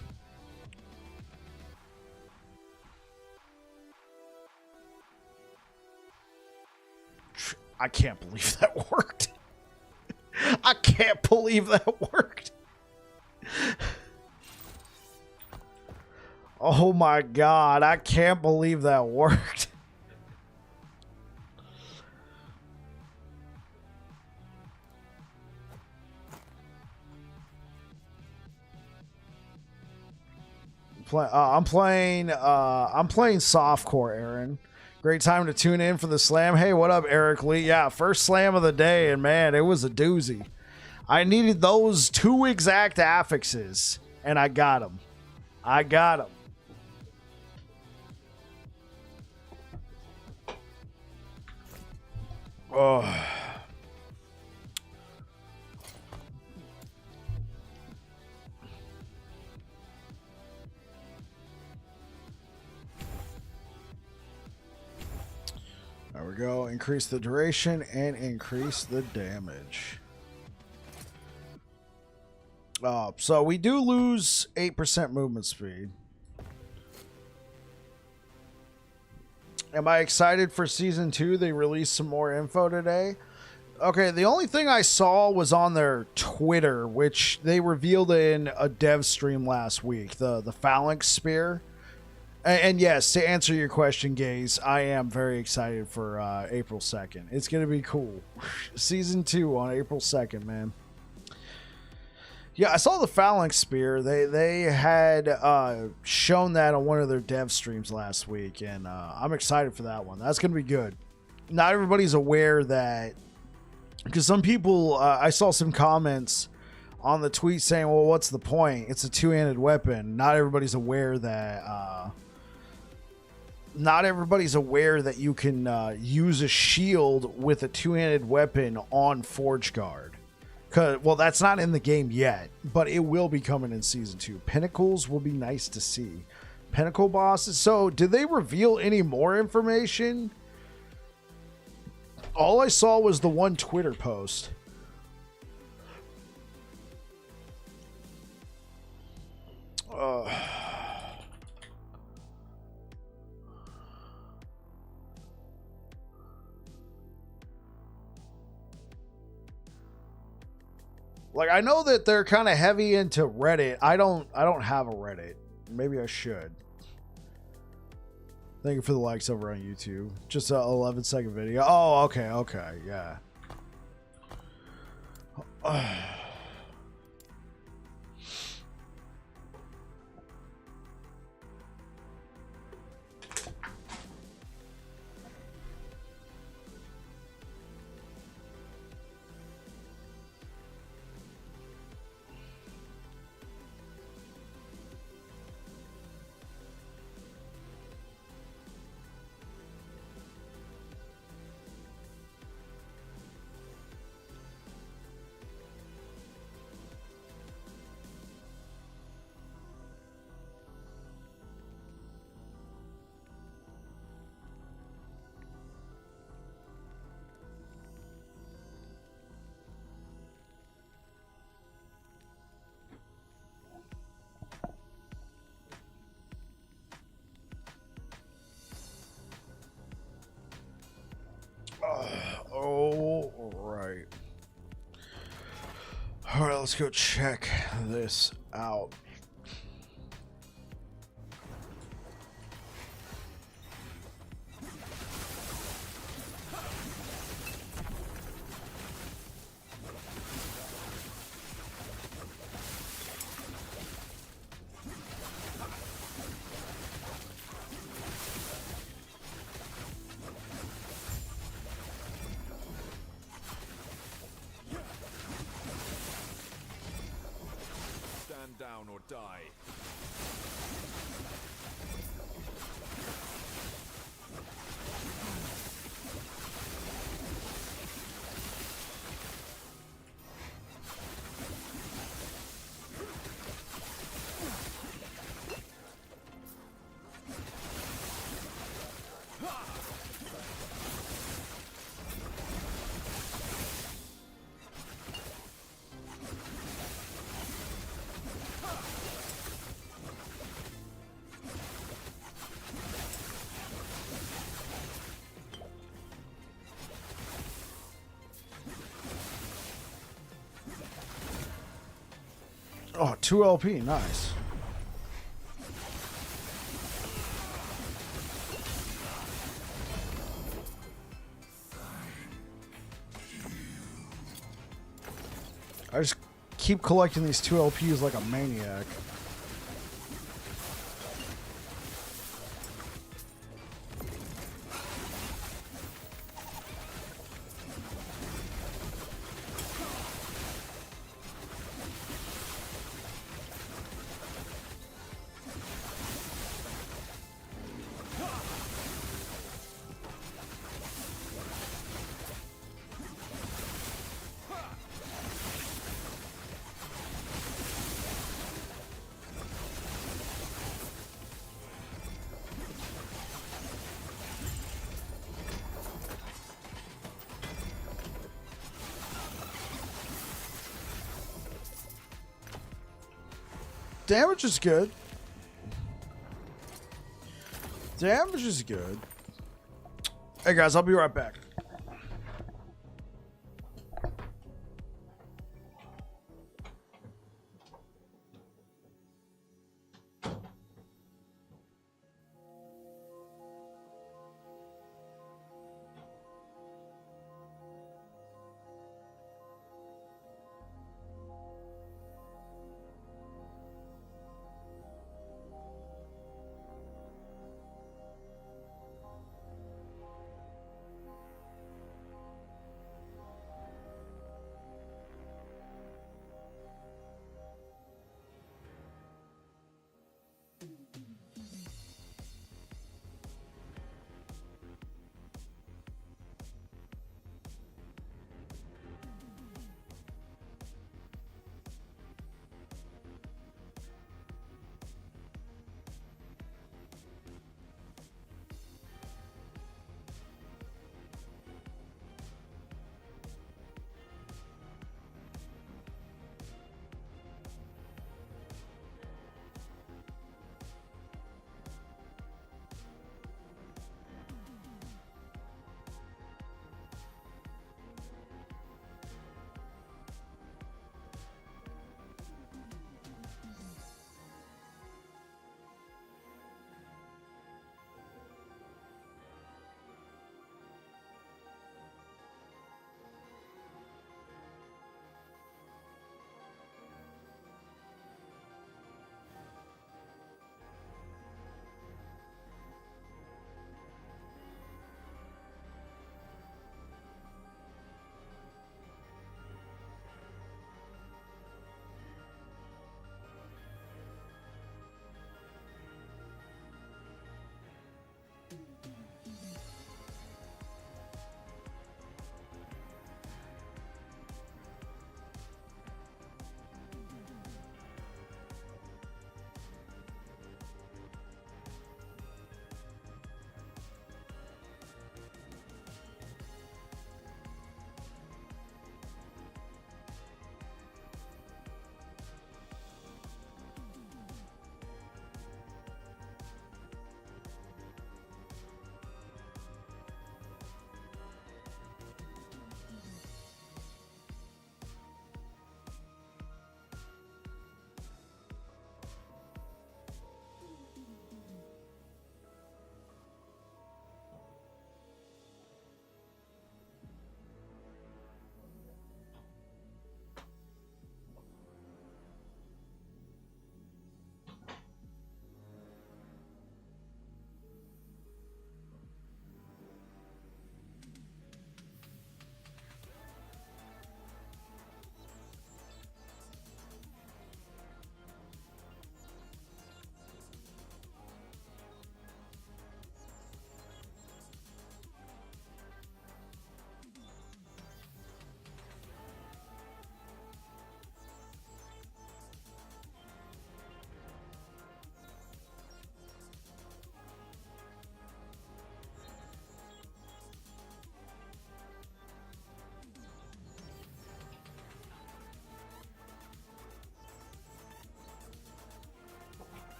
Speaker 1: I can't believe that worked. I can't believe that worked. Oh my god, I can't believe that worked. I'm playing softcore, Aaron. Great time to tune in for the slam. Hey, what up, Eric Lee? Yeah, first slam of the day, and man, it was a doozy. I needed those 2 exact affixes, and I got them. I got them. Oh. There we go. Increase the duration and increase the damage. So we do lose 8% movement speed. Am I excited for season 2? They released some more info today. Okay, the only thing I saw was on their Twitter, which they revealed in a dev stream last week. The phalanx spear. And yes, to answer your question, Gaze, I am very excited for April 2nd. It's going to be cool. Season 2 on April 2nd, man. Yeah, I saw the Phalanx Spear. They had shown that on one of their dev streams last week, and I'm excited for that one. That's going to be good. Not everybody's aware that, because some people, I saw some comments on the tweet saying, well, what's the point? It's a two-handed weapon. Not everybody's aware that you can use a shield with a two-handed weapon on Forge Guard. Well, that's not in the game yet, but it will be coming in Season 2. Pinnacles will be nice to see. Pinnacle bosses. So, did they reveal any more information? All I saw was the one Twitter post. Like, I know that they're kind of heavy into Reddit. I don't have a Reddit. Maybe I should. Thank you for the likes over on YouTube. Just a 11-second video. Oh, okay, yeah. All right, let's go check this out.
Speaker 3: Down or die.
Speaker 1: Oh, 2 LP, nice. I just keep collecting these 2 LPs like a maniac. Damage is good. Damage is good. Hey guys, I'll be right back.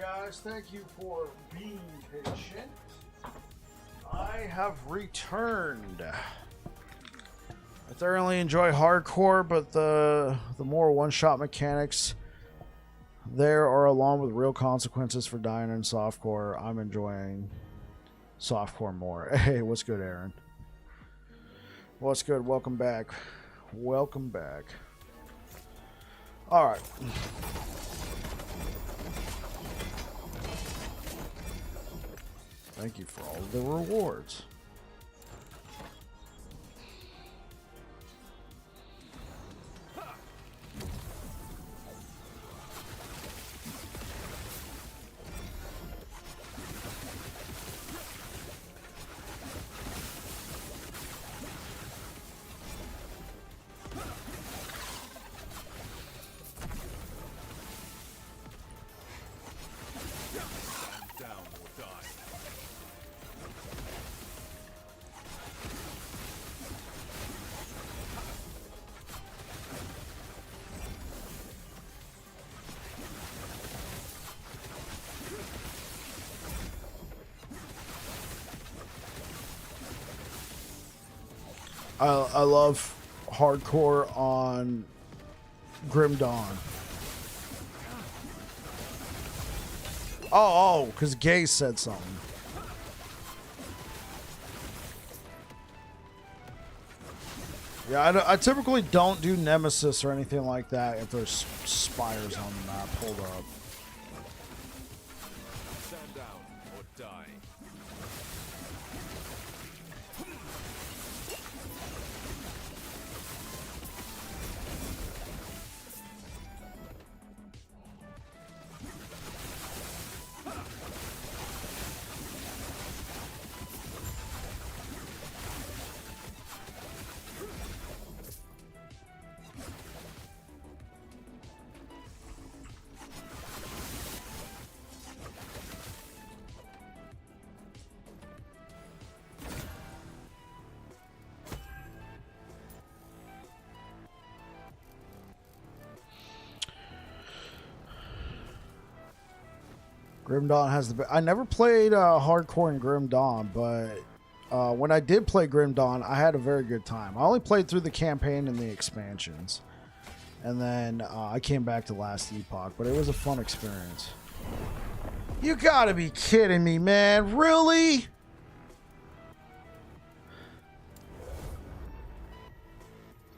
Speaker 1: guys, thank you for being patient. I have returned. I thoroughly enjoy hardcore, but the more one-shot mechanics there are, along with real consequences for dying in softcore, I'm enjoying softcore more. Hey, what's good, Aaron? What's good? Welcome back. Welcome back. All right. Thank you for all the rewards. I love hardcore on Grim Dawn. Oh, because Gay said something. Yeah, I typically don't do Nemesis or anything like that if there's spires on the map. Hold up.
Speaker 3: Stand down or die.
Speaker 1: Grim Dawn has the. I never played hardcore in Grim Dawn, but when I did play Grim Dawn, I had a very good time. I only played through the campaign and the expansions, and then I came back to Last Epoch, but it was a fun experience. You gotta be kidding me, man! Really?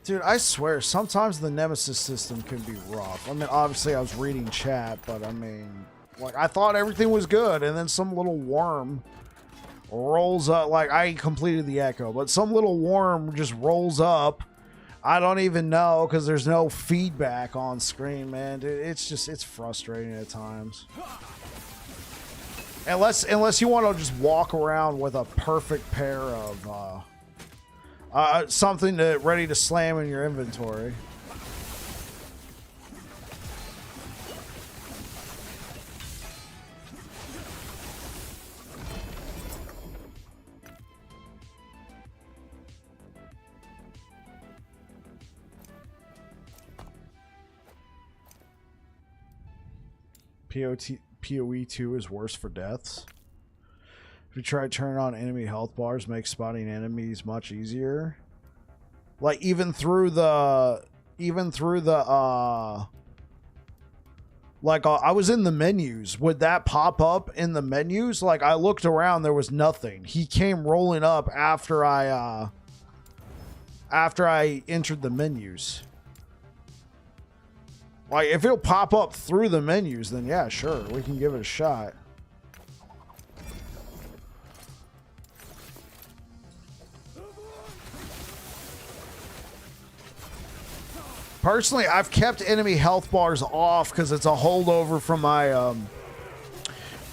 Speaker 1: Dude, I swear, sometimes the Nemesis system can be rough. I mean, obviously I was reading chat, but I mean, like, I thought everything was good, and then some little worm rolls up. Like, I completed the Echo, but some little worm just rolls up. I don't even know, because there's no feedback on screen, man. Dude, it's frustrating at times. Unless you want to just walk around with a perfect pair of something ready to slam in your inventory. PoE 2 is worse for deaths. If you try turning on enemy health bars, makes spotting enemies much easier. Like even through the I was in the menus. Would that pop up in the menus? Like, I looked around, there was nothing. He came rolling up after I entered the menus. Like, if it'll pop up through the menus, then yeah, sure, we can give it a shot. Personally, I've kept enemy health bars off because it's a holdover from my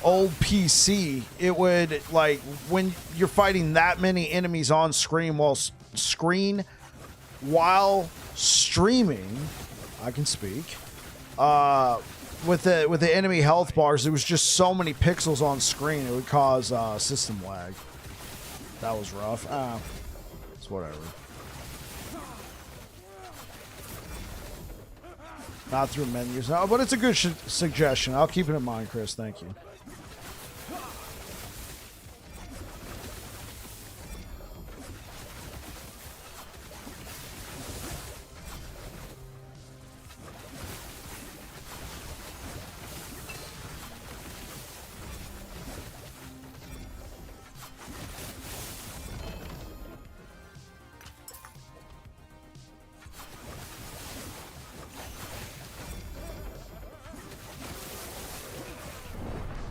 Speaker 1: old PC. It would, like, when you're fighting that many enemies on screen while streaming, I can speak. With the enemy health bars, there was just so many pixels on screen, it would cause system lag. That was rough. It's whatever. Not through menus. No, but it's a good suggestion. I'll keep it in mind, Chris. Thank you.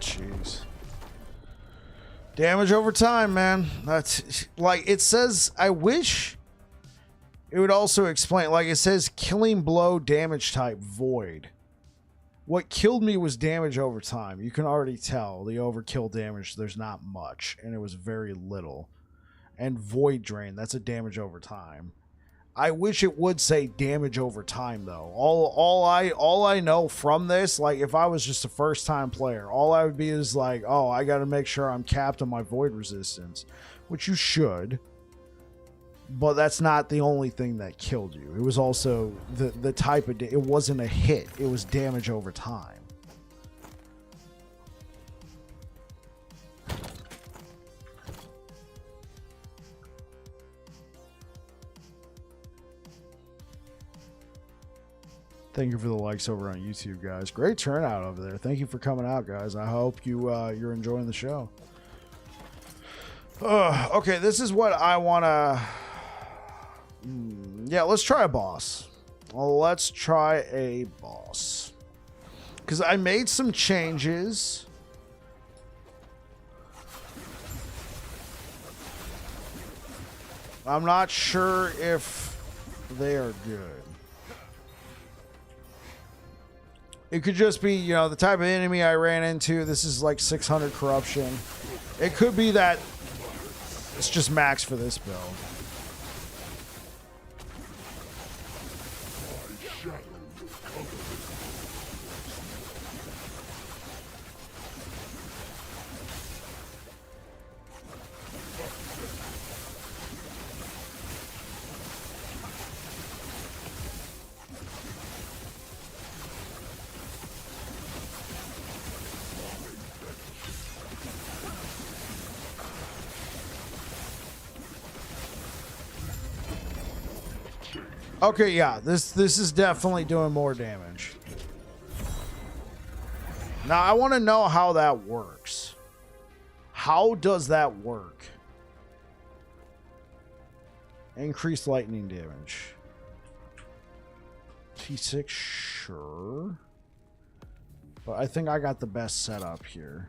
Speaker 1: Jeez. Damage over time, man. That's like it says. I wish it would also explain. Like it says, killing blow damage type void. What killed me was damage over time. You can already tell the overkill damage. There's not much, and it was very little. And void drain. That's a damage over time. I wish it would say damage over time though. All I know from this, like if I was just a first time player, all I would be is like, oh, I got to make sure I'm capped on my void resistance, which you should. But that's not the only thing that killed you. It was also the type of it wasn't a hit. It was damage over time. Thank you for the likes over on YouTube, guys. Great turnout over there. Thank you for coming out, guys. I hope you're enjoying the show. Okay, this is what I want to... Yeah, let's try a boss. Let's try a boss. Because I made some changes. I'm not sure if they are good. It could just be, you know, the type of enemy I ran into. This is like 600 corruption. It could be that it's just max for this build. Okay, yeah, this is definitely doing more damage. Now, I want to know how that works. How does that work? Increased lightning damage. T6, sure. But I think I got the best setup here.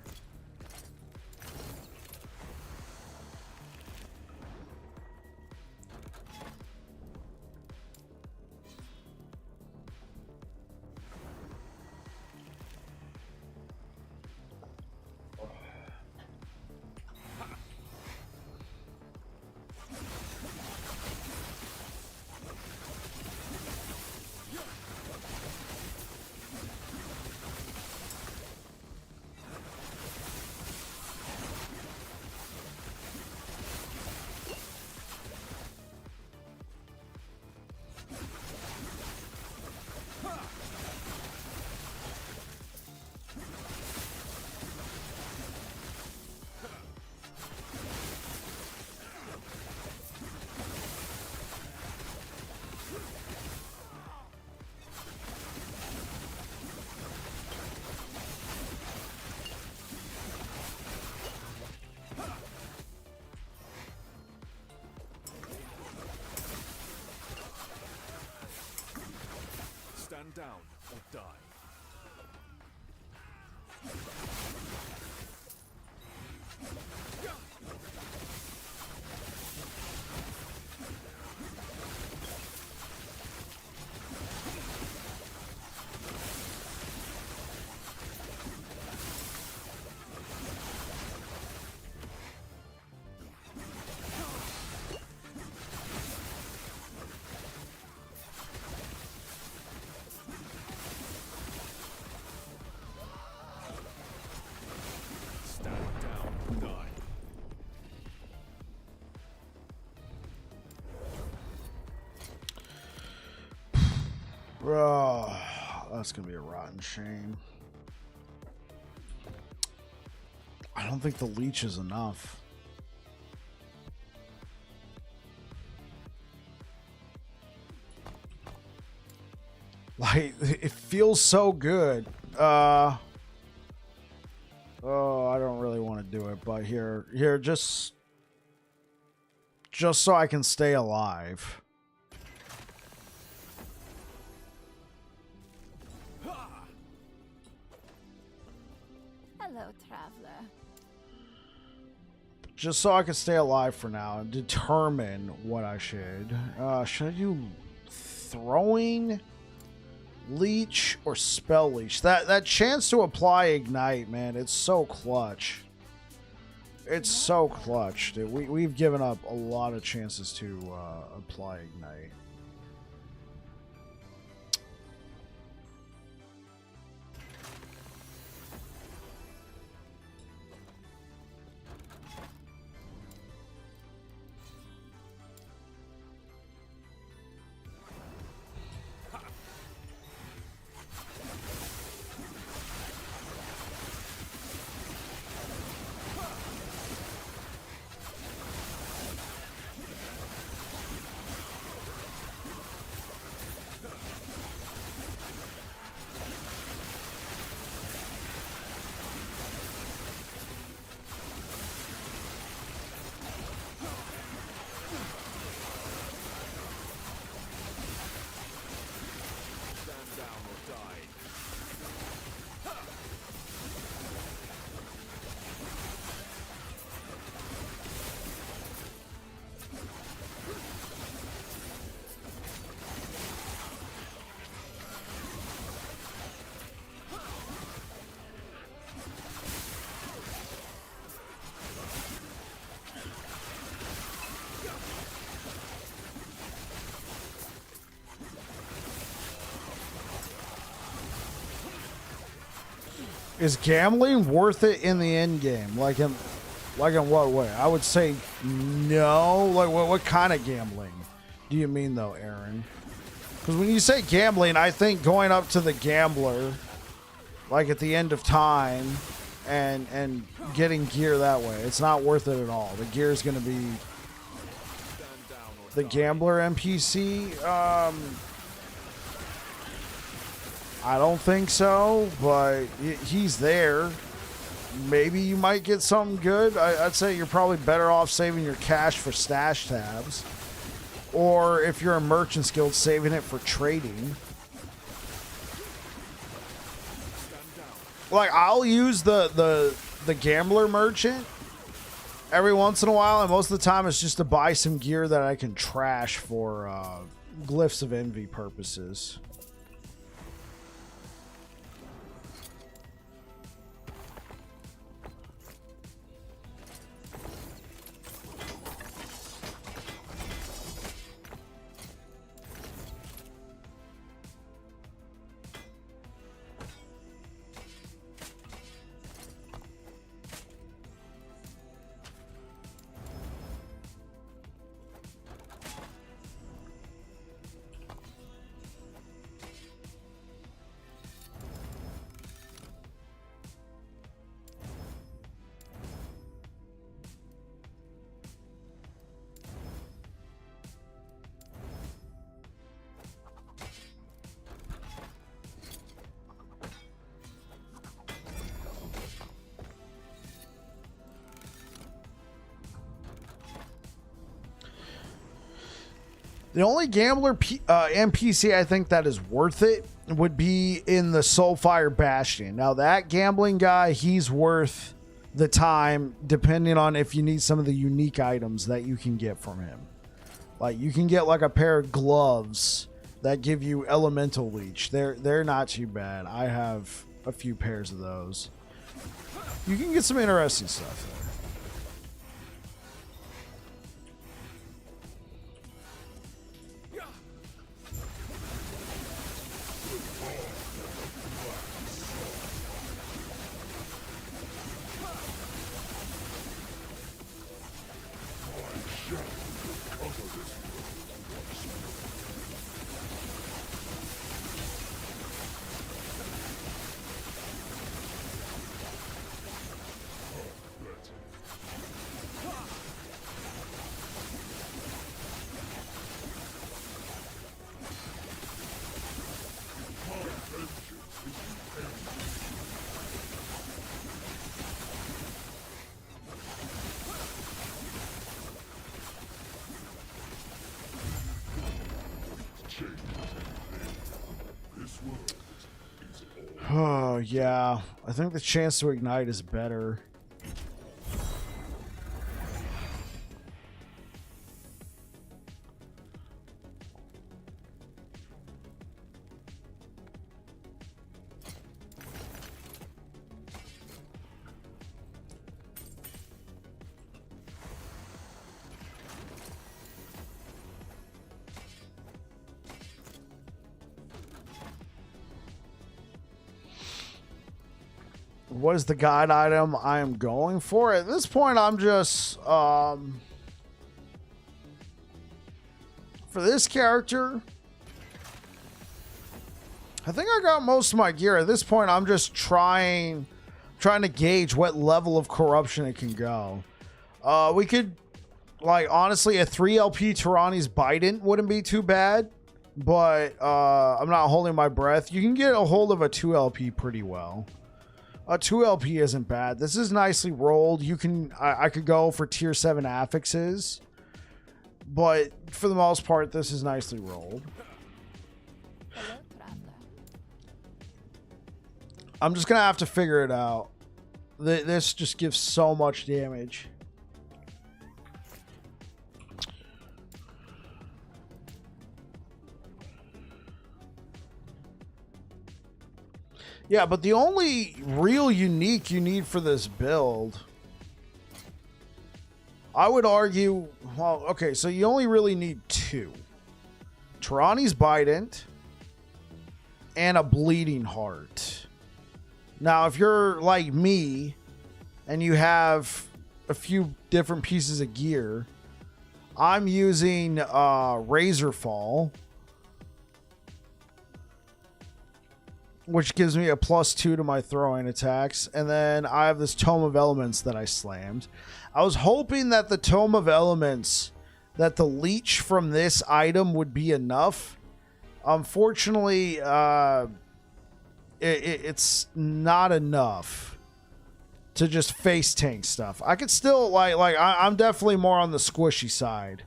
Speaker 3: Stand down or die.
Speaker 1: That's gonna be a rotten shame. I don't think the leech is enough. Like, it feels so good. Oh, I don't really want to do it, but here, just so I can stay alive.
Speaker 4: Hello, traveler.
Speaker 1: Just so I can stay alive for now and determine what I should. Should I do throwing leech or spell leech? That chance to apply ignite, man, it's so clutch. It's so clutch, dude. We've given up a lot of chances to apply ignite. Is gambling worth it in the end game? Like in what way? I would say no. Like what kind of gambling do you mean though, Aaron? Because when you say gambling, I think going up to the gambler, like at the end of time, and getting gear that way. It's not worth it at all. The gear is going to be the gambler NPC. I don't think so, but he's there. Maybe you might get something good. I'd say you're probably better off saving your cash for stash tabs. Or if you're a Merchant's Guild, saving it for trading. Like, I'll use the Gambler Merchant every once in a while, and most of the time it's just to buy some gear that I can trash for Glyphs of Envy purposes. The only gambler NPC I think that is worth it would be in the Soulfire Bastion. Now that gambling guy, he's worth the time depending on if you need some of the unique items that you can get from him. Like you can get like a pair of gloves that give you elemental leech. They're not too bad. I have a few pairs of those. You can get some interesting stuff there. Oh, yeah. I think the chance to ignite is better. What is the guide item I am going for? At this point, I'm just... for this character, I think I got most of my gear. At this point, I'm just trying to gauge what level of corruption it can go. We could... Like, honestly, a 3 LP Tyranni's Bident wouldn't be too bad. But I'm not holding my breath. You can get a hold of a 2 LP pretty well. A 2 LP isn't bad. This is nicely rolled. You can... I could go for tier 7 affixes. But for the most part, this is nicely rolled.
Speaker 2: Hello, traveler.
Speaker 1: I'm just going to have to figure it out. This just gives so much damage. Yeah, but the only real unique you need for this build, I would argue, well, okay, so you only really need 2. Tyranni's Bident and a Bleeding Heart. Now, if you're like me and you have a few different pieces of gear, I'm using Razor Fall, which gives me a +2 to my throwing attacks. And then I have this Tome of Elements that I slammed. I was hoping that the Tome of Elements, that the leech from this item would be enough. Unfortunately, it's not enough to just face tank stuff. I could still, I'm definitely more on the squishy side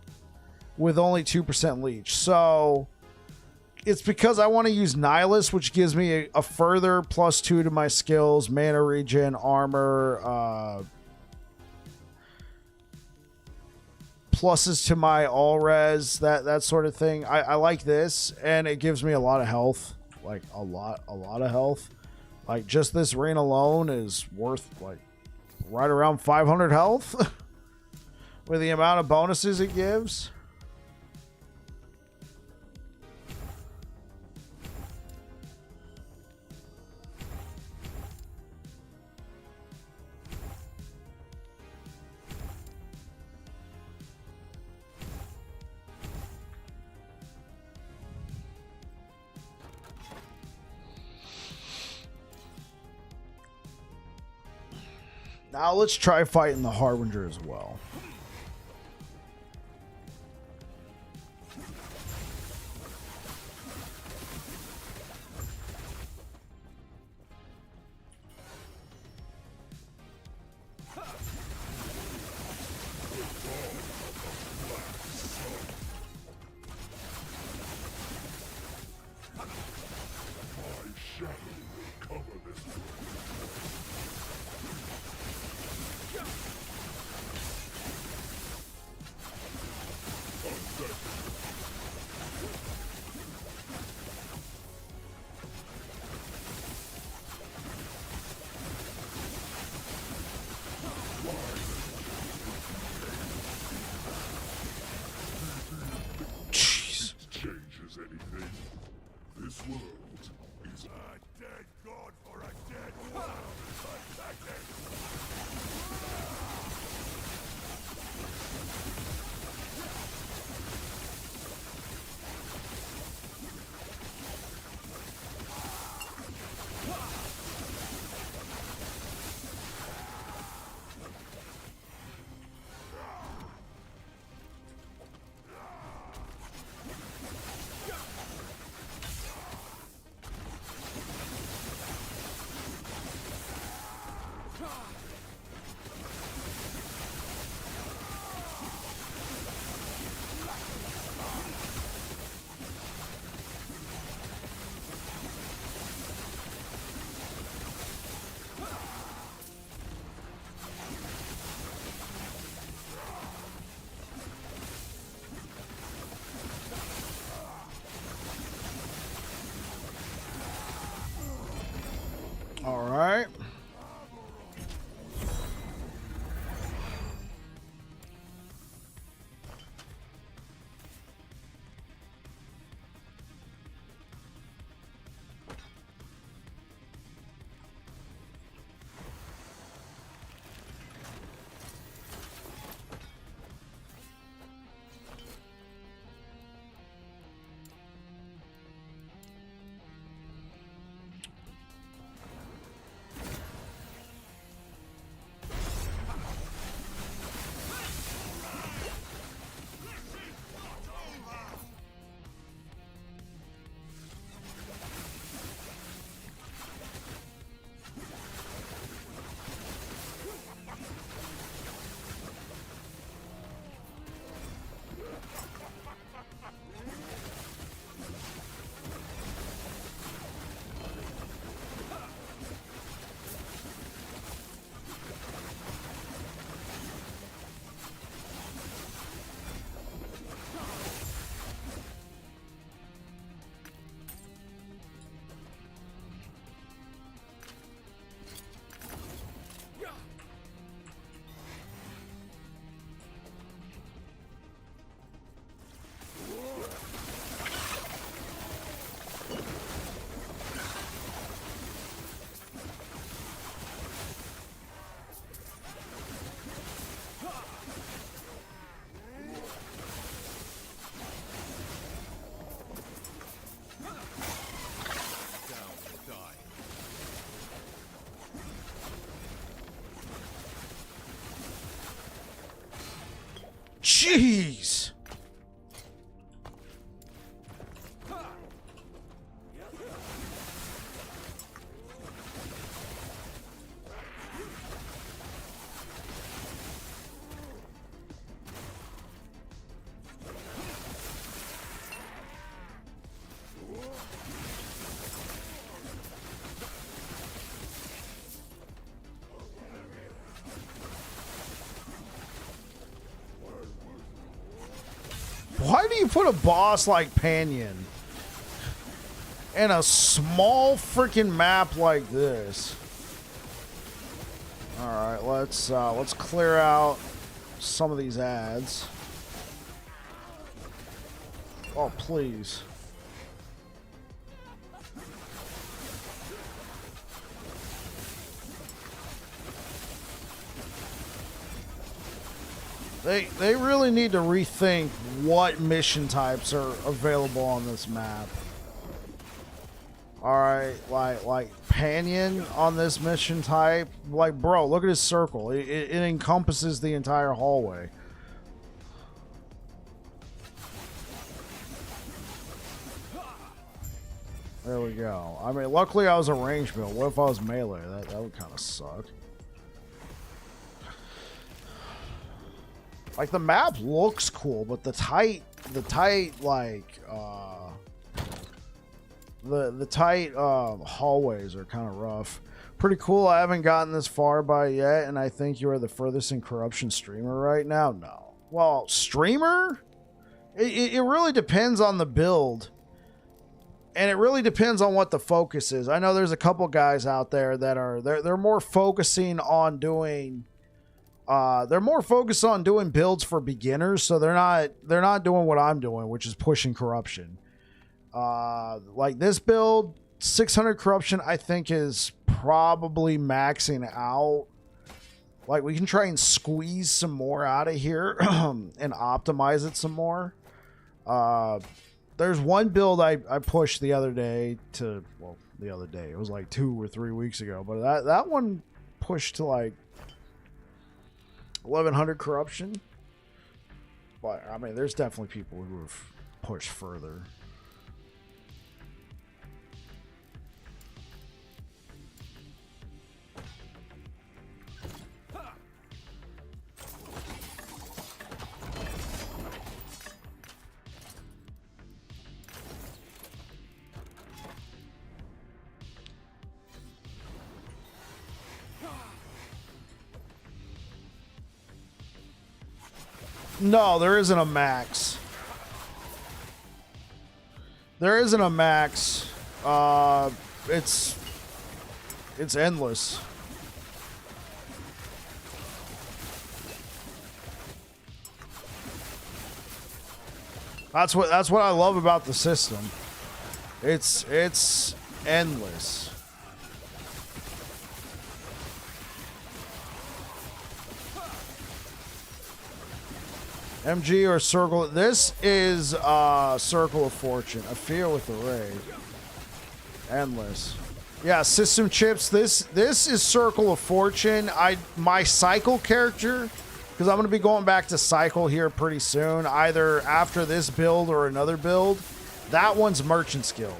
Speaker 1: with only 2% leech. So... it's because I want to use Nihilus, which gives me a further +2 to my skills, mana regen, armor, pluses to my all res, that sort of thing. I like this, and it gives me a lot of health, like a lot of health. Like just this ring alone is worth like right around 500 health with the amount of bonuses it gives. Now let's try fighting the Harbinger as well. Jeez. Why do you put a boss like Panion in a small freaking map like this? All right, let's clear out some of these ads. Oh, please. They really need to rethink what mission types are available on this map. Alright, like Panion on this mission type. Like, bro, look at his circle. It encompasses the entire hallway. There we go. I mean, luckily I was a range build. What if I was melee? That would kind of suck. Like, the map looks cool, but the tight hallways are kind of rough. Pretty cool. I haven't gotten this far by yet, and I think you are the furthest in corruption streamer right now. No. Well, streamer? It really depends on the build. And it really depends on what the focus is. I know there's a couple guys out there that are they're more focusing on doing builds for beginners, so they're not doing what I'm doing, which is pushing corruption. Like this build, 600 corruption, I think is probably maxing out. Like, we can try and squeeze some more out of here and optimize it some more. There's one build I pushed the other day to, well, the other day. It was like 2 or 3 weeks ago, but that one pushed to like 1100 corruption. But I mean, there's definitely people who have pushed further. No, there isn't a max. There isn't a max. It's endless. That's what I love about the system. It's endless. MG or Circle. This is Circle of Fortune. I feel with the raid. Endless. Yeah, system chips. This is Circle of Fortune. My Cycle character, because I'm going to be going back to Cycle here pretty soon, either after this build or another build. That one's Merchant's Guild.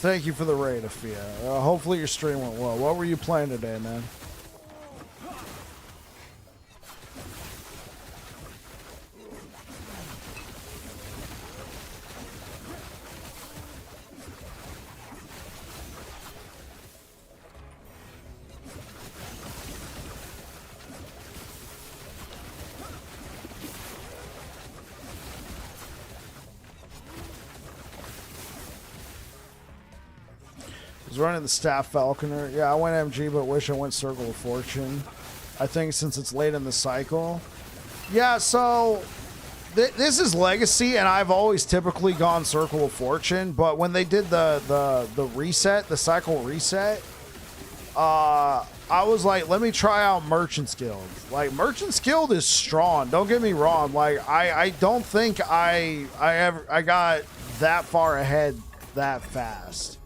Speaker 1: Thank you for the raid, Afia. Hopefully your stream went well. What were you playing today, man? Running the Staff Falconer. Yeah, I went MG, but wish I went Circle of Fortune. I think since it's late in the cycle. Yeah, so this is Legacy, and I've always typically gone Circle of Fortune, but when they did the reset, the cycle reset, I was like, let me try out Merchant's Guild. Like, Merchant's Guild is strong. Don't get me wrong. Like, I don't think I got that far ahead that fast.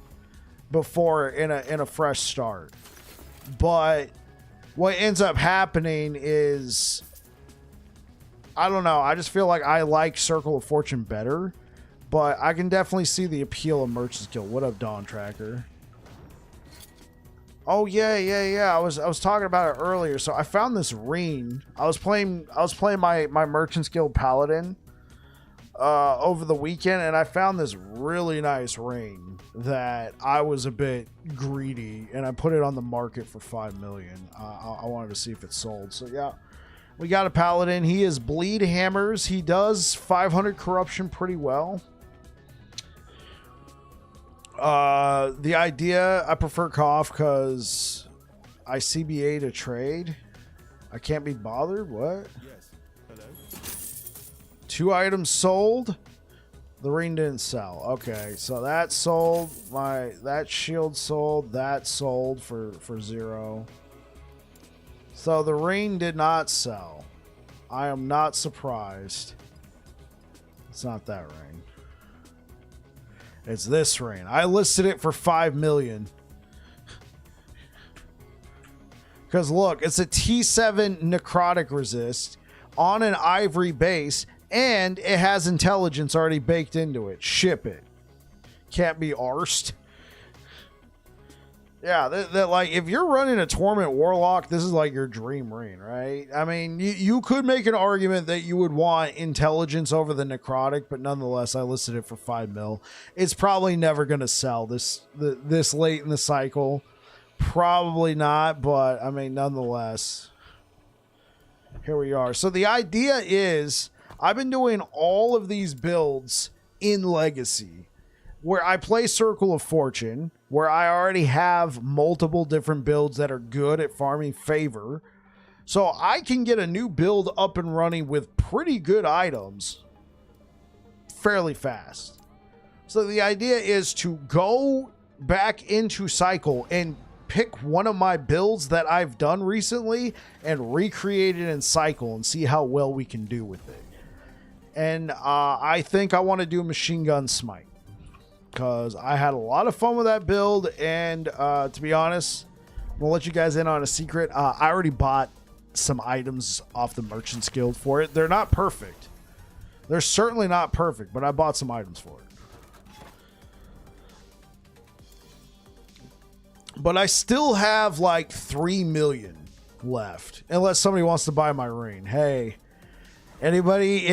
Speaker 1: before in a fresh start. But what ends up happening is, I don't know, I just feel like I like Circle of Fortune better, but I can definitely see the appeal of Merchant's Guild. What up, Dawn Tracker? Oh yeah. I was talking about it earlier. So I found this ring. I was playing my Merchant's Guild Paladin over the weekend, and I found this really nice ring that I was a bit greedy, and I put it on the market for 5 million. I wanted to see if it sold. So yeah, we got a Paladin. He is bleed hammers. He does 500 corruption pretty well. The idea, I prefer Cough because I CBA to trade. I can't be bothered. What?
Speaker 3: Yes. Hello.
Speaker 1: 2 items sold. The ring didn't sell. Okay, so that sold. That shield sold. That sold for 0. So the ring did not sell. I am not surprised. It's not that ring. It's this ring. I listed it for 5 million. Because look, it's a T7 necrotic resist on an ivory base, and it has intelligence already baked into it. Ship it. Can't be arsed. Yeah, that like, if you're running a Torment Warlock, this is like your dream ring, right? I mean, you could make an argument that you would want intelligence over the necrotic, but nonetheless, I listed it for 5 mil. It's probably never going to sell this late in the cycle. Probably not, but I mean, nonetheless, here we are. So the idea is, I've been doing all of these builds in Legacy, where I play Circle of Fortune, where I already have multiple different builds that are good at farming favor. So I can get a new build up and running with pretty good items fairly fast. So the idea is to go back into Cycle and pick one of my builds that I've done recently and recreate it in Cycle and see how well we can do with it. And I think I want to do Machine Gun Smite, because I had a lot of fun with that build, and to be honest, I'm gonna let you guys in on a secret. I already bought some items off the Merchant's Guild for it. They're not perfect. They're certainly not perfect, but I bought some items for it. But I still have like 3 million left, unless somebody wants to buy my ring. Hey, anybody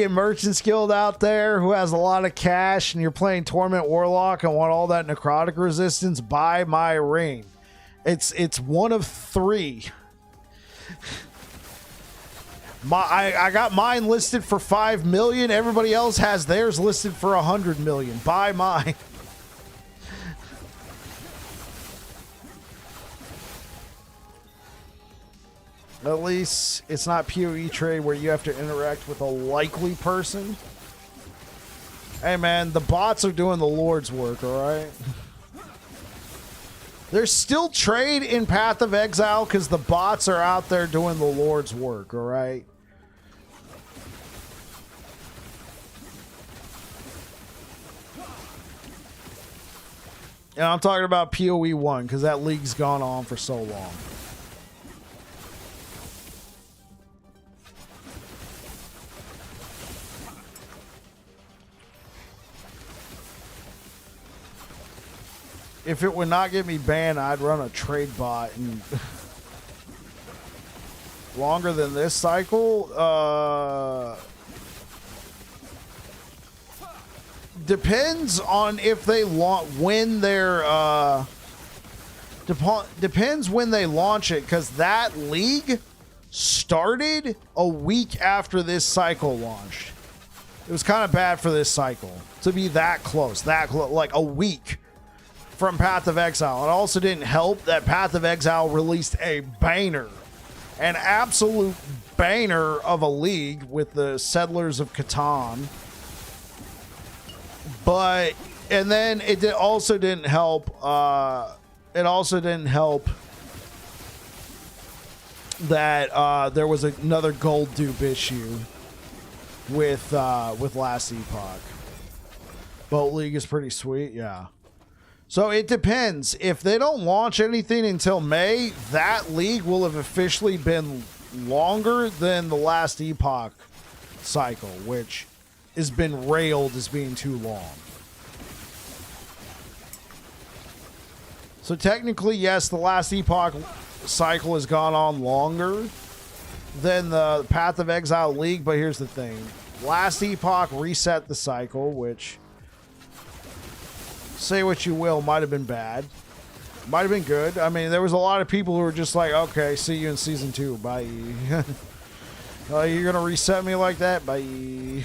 Speaker 1: in Merchant's Guild out there who has a lot of cash and you're playing Torment Warlock and want all that necrotic resistance, buy my ring. It's one of 3. I got mine listed for 5 million. Everybody else has theirs listed for 100 million. Buy mine. At least it's not PoE trade where you have to interact with a likely person. Hey man, the bots are doing the Lord's work, alright? There's still trade in Path of Exile because the bots are out there doing the Lord's work, alright? And I'm talking about PoE 1 because that league's gone on for so long. If it would not get me banned, I'd run a trade bot. And longer than this cycle, depends on if they launch, when they're depends when they launch it, because that league started a week after this cycle launched. It was kind of bad for this cycle to be that close, like a week from Path of Exile. It also didn't help that Path of Exile released a banger, an absolute banger of a league with the Settlers of Catan. But, and then it also didn't help, it also didn't help that there was another gold dupe issue with Last Epoch. Boat League is pretty sweet, yeah. So it depends. If they don't launch anything until May, that league will have officially been longer than the last Epoch cycle, which has been railed as being too long. So technically, yes, the last Epoch cycle has gone on longer than the Path of Exile League, but here's the thing. Last Epoch reset the cycle, which, say what you will, might have been bad. Might have been good. I mean, there was a lot of people who were just like, okay, see you in Season 2. Bye. You're going to reset me like that? Bye.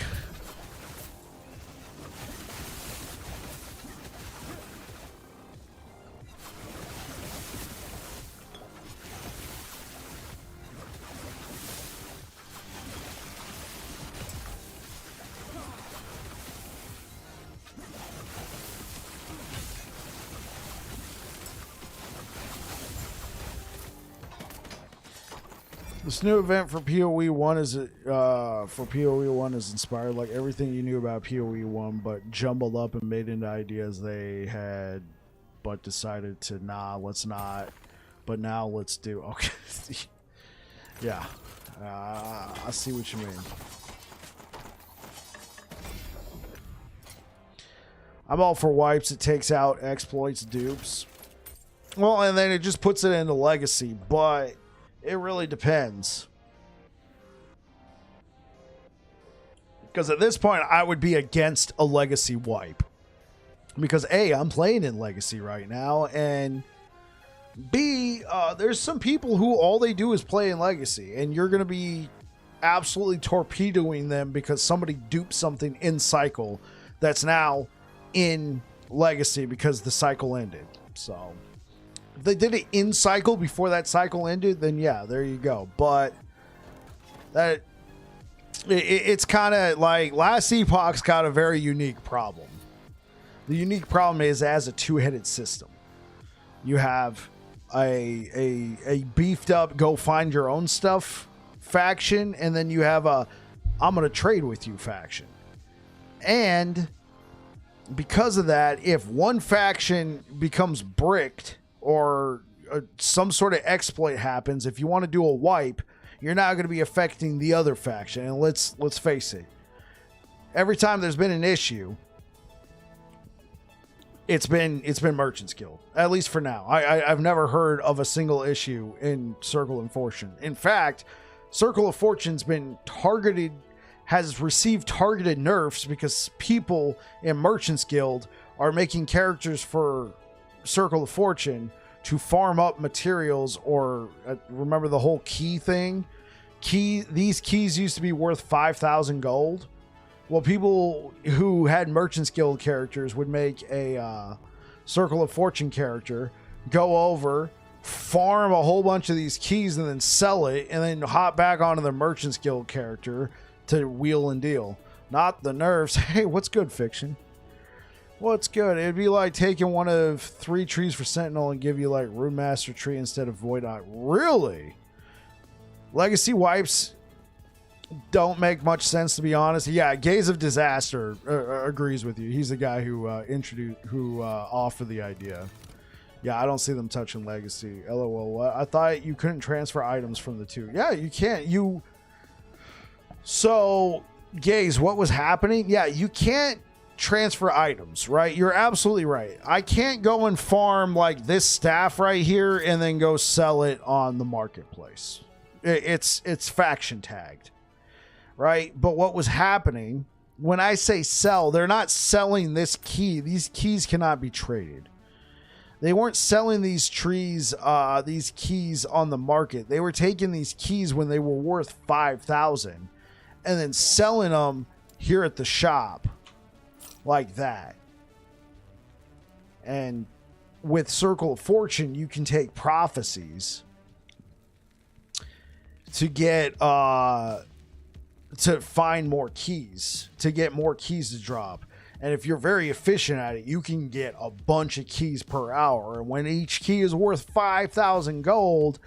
Speaker 1: This new event for PoE 1 is inspired like everything you knew about PoE 1, but jumbled up and made into ideas they had, but decided to let's not. But now let's do. Okay, yeah, I see what you mean. I'm all for wipes. It takes out exploits, dupes. Well, and then it just puts it into legacy, but it really depends. Because at this point, I would be against a legacy wipe. Because A, I'm playing in legacy right now, and B, there's some people who all they do is play in legacy, and you're going to be absolutely torpedoing them because somebody duped something in cycle that's now in legacy because the cycle ended. So if they did it in cycle before that cycle ended, then yeah, there you go. But that it's kind of like last Epoch's got a very unique problem. The unique problem is as a two-headed system. You have a beefed up go find your own stuff faction, and then you have a I'm going to trade with you faction. And because of that, if one faction becomes bricked or some sort of exploit happens, if you want to do a wipe, you're now going to be affecting the other faction. And let's face it, every time there's been an issue, it's been Merchant's Guild, at least for now. I've never heard of a single issue in Circle of Fortune. In fact, Circle of Fortune's been targeted, has received targeted nerfs because people in Merchant's Guild are making characters for Circle of Fortune to farm up materials, or remember the whole key thing? These keys used to be worth 5,000 gold. Well, people who had Merchant's Guild characters would make a Circle of Fortune character, go over, farm a whole bunch of these keys, and then sell it, and then hop back onto the Merchant's Guild character to wheel and deal. Not the nerfs. Hey, what's good, Fiction? What's good? It'd be like taking one of 3 trees for Sentinel and give you like Rune Master tree instead of Void Eye. Really? Legacy wipes don't make much sense, to be honest. Yeah, Gaze of Disaster agrees with you. He's the guy who offered the idea. Yeah, I don't see them touching Legacy. LOL. What? I thought you couldn't transfer items from the two. Yeah, you can't. So, Gaze, what was happening? Yeah, you can't transfer items, right? You're absolutely right. I can't go and farm like this staff right here and then go sell it on the marketplace. It's faction tagged, right? But what was happening, when I say sell, they're not selling this key. These keys cannot be traded. They weren't selling these keys on the market. They were taking these keys when they were worth 5,000 and then selling them here at the shop like that. And with Circle of Fortune, you can take prophecies to get to find more keys, to get more keys to drop. And if you're very efficient at it, you can get a bunch of keys per hour. And when each key is worth 5,000 gold,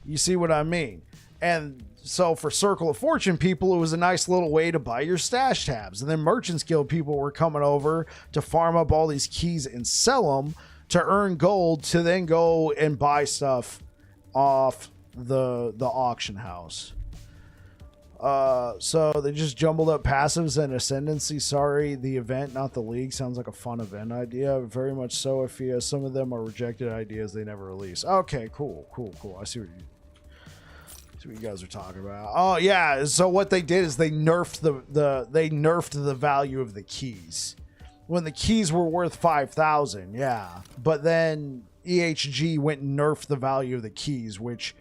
Speaker 1: you see what I mean? And so for Circle of Fortune people, it was a nice little way to buy your stash tabs. And then Merchant's Guild people were coming over to farm up all these keys and sell them to earn gold to then go and buy stuff off the auction house. So they just jumbled up passives and ascendancy. Sorry, the event, not the league. Sounds like a fun event idea. Very much so, Afia. Some of them are rejected ideas they never release. Okay, cool. I see what you guys are talking about. Oh yeah, so what they did is they nerfed the value of the keys. When the keys were worth 5,000, yeah. But then EHG went and nerfed the value of the keys, which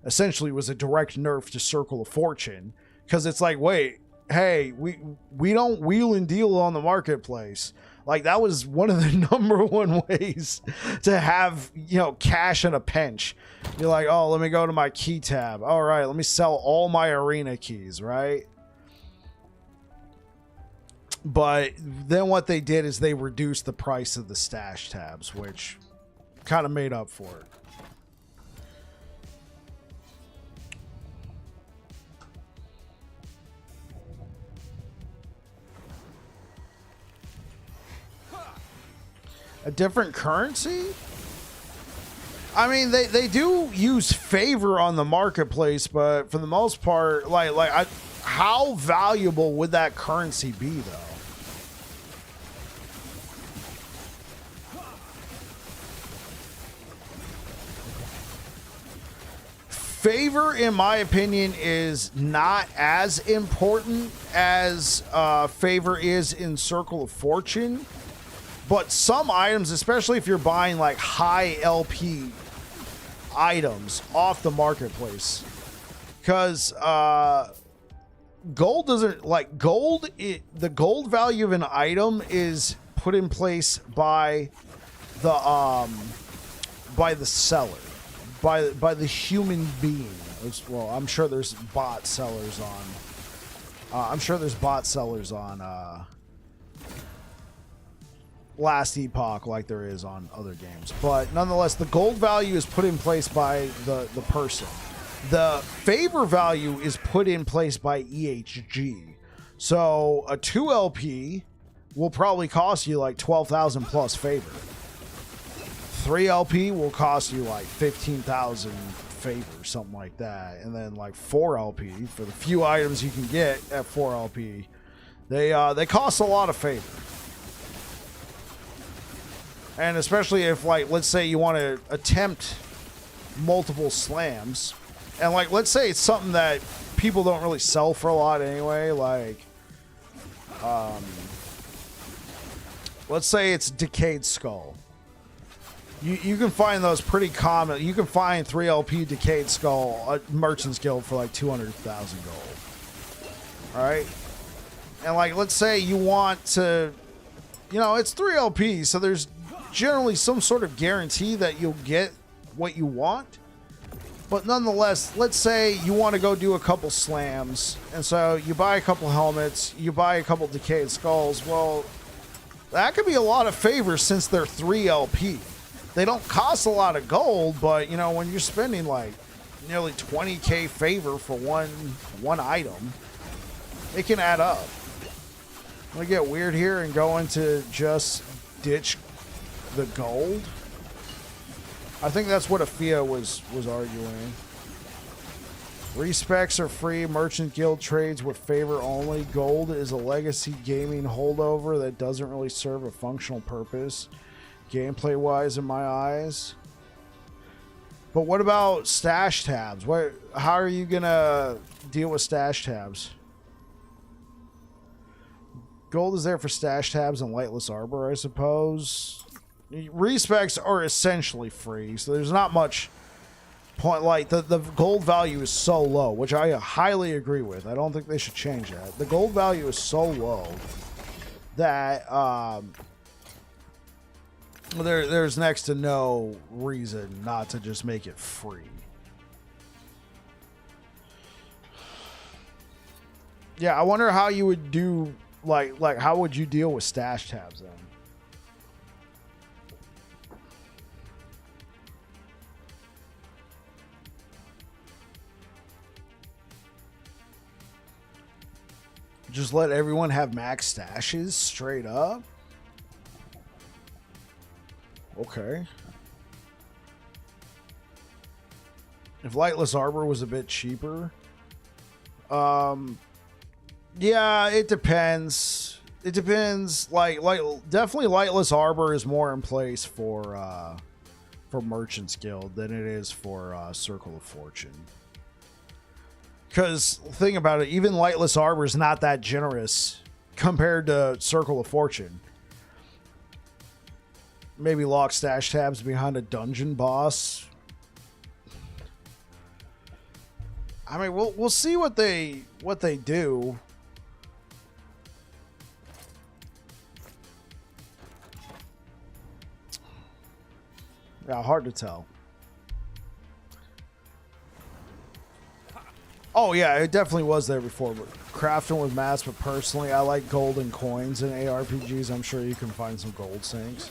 Speaker 1: essentially was a direct nerf to Circle of Fortune. Because it's like, wait, hey, we don't wheel and deal on the marketplace. Like, that was one of the number one ways to have, cash in a pinch. You're like, oh, let me go to my key tab. All right, let me sell all my arena keys, right? But then what they did is they reduced the price of the stash tabs, which kind of made up for it. A different currency? I mean, they do use favor on the marketplace, but for the most part, how valuable would that currency be, though? Favor, in my opinion, is not as important as favor is in Circle of Fortune. But some items, especially if you're buying like high LP items off the marketplace, because gold doesn't the gold value of an item is put in place by the seller, by the human being. Well, I'm sure there's bot sellers on. Last Epoch, like there is on other games, but nonetheless, the gold value is put in place by the person. The favor value is put in place by EHG. So a 2 LP will probably cost you like 12,000 plus favor. 3 LP will cost you like 15,000 favor, something like that, and then like 4 LP for the few items you can get at 4 LP, they cost a lot of favor. And especially if, like, let's say you want to attempt multiple slams, and like, let's say it's something that people don't really sell for a lot anyway, like, let's say it's Decayed Skull. You can find those pretty common. You can find 3 LP Decayed Skull at Merchant's Guild for like 200,000 gold. Alright? And like, let's say you want to, it's 3 LP, so there's generally some sort of guarantee that you'll get what you want. But nonetheless, let's say you want to go do a couple slams, and so you buy a couple helmets, you buy a couple Decayed Skulls. Well, that could be a lot of favor since they're 3 LP. They don't cost a lot of gold, but when you're spending like nearly 20k favor for one item, it can add up. I'm gonna get weird here and go into just ditch the gold. I think that's what Afia was arguing. Respecs are free. Merchant Guild trades with favor only. Gold is a legacy gaming holdover that doesn't really serve a functional purpose, gameplay wise, in my eyes. But what about stash tabs? How are you gonna deal with stash tabs? Gold is there for stash tabs and lightless arbor, I suppose. Respecs are essentially free, so there's not much point. Like, the gold value is so low, which I highly agree with. I don't think they should change that. The gold value is so low that there's next to no reason not to just make it free. Yeah, I wonder how you would do, like how would you deal with stash tabs then? Just let everyone have max stashes straight up? Okay. If Lightless Arbor was a bit cheaper, yeah, it depends. It depends. Like definitely Lightless Arbor is more in place for Merchant's Guild than it is for Circle of Fortune. Because think about it, even Lightless Arbor is not that generous compared to Circle of Fortune. Maybe lock stash tabs behind a dungeon boss. I mean, we'll see what they do. Yeah, hard to tell. Oh yeah, it definitely was there before. But crafting with mats, but personally, I like golden coins in ARPGs. I'm sure you can find some gold sinks.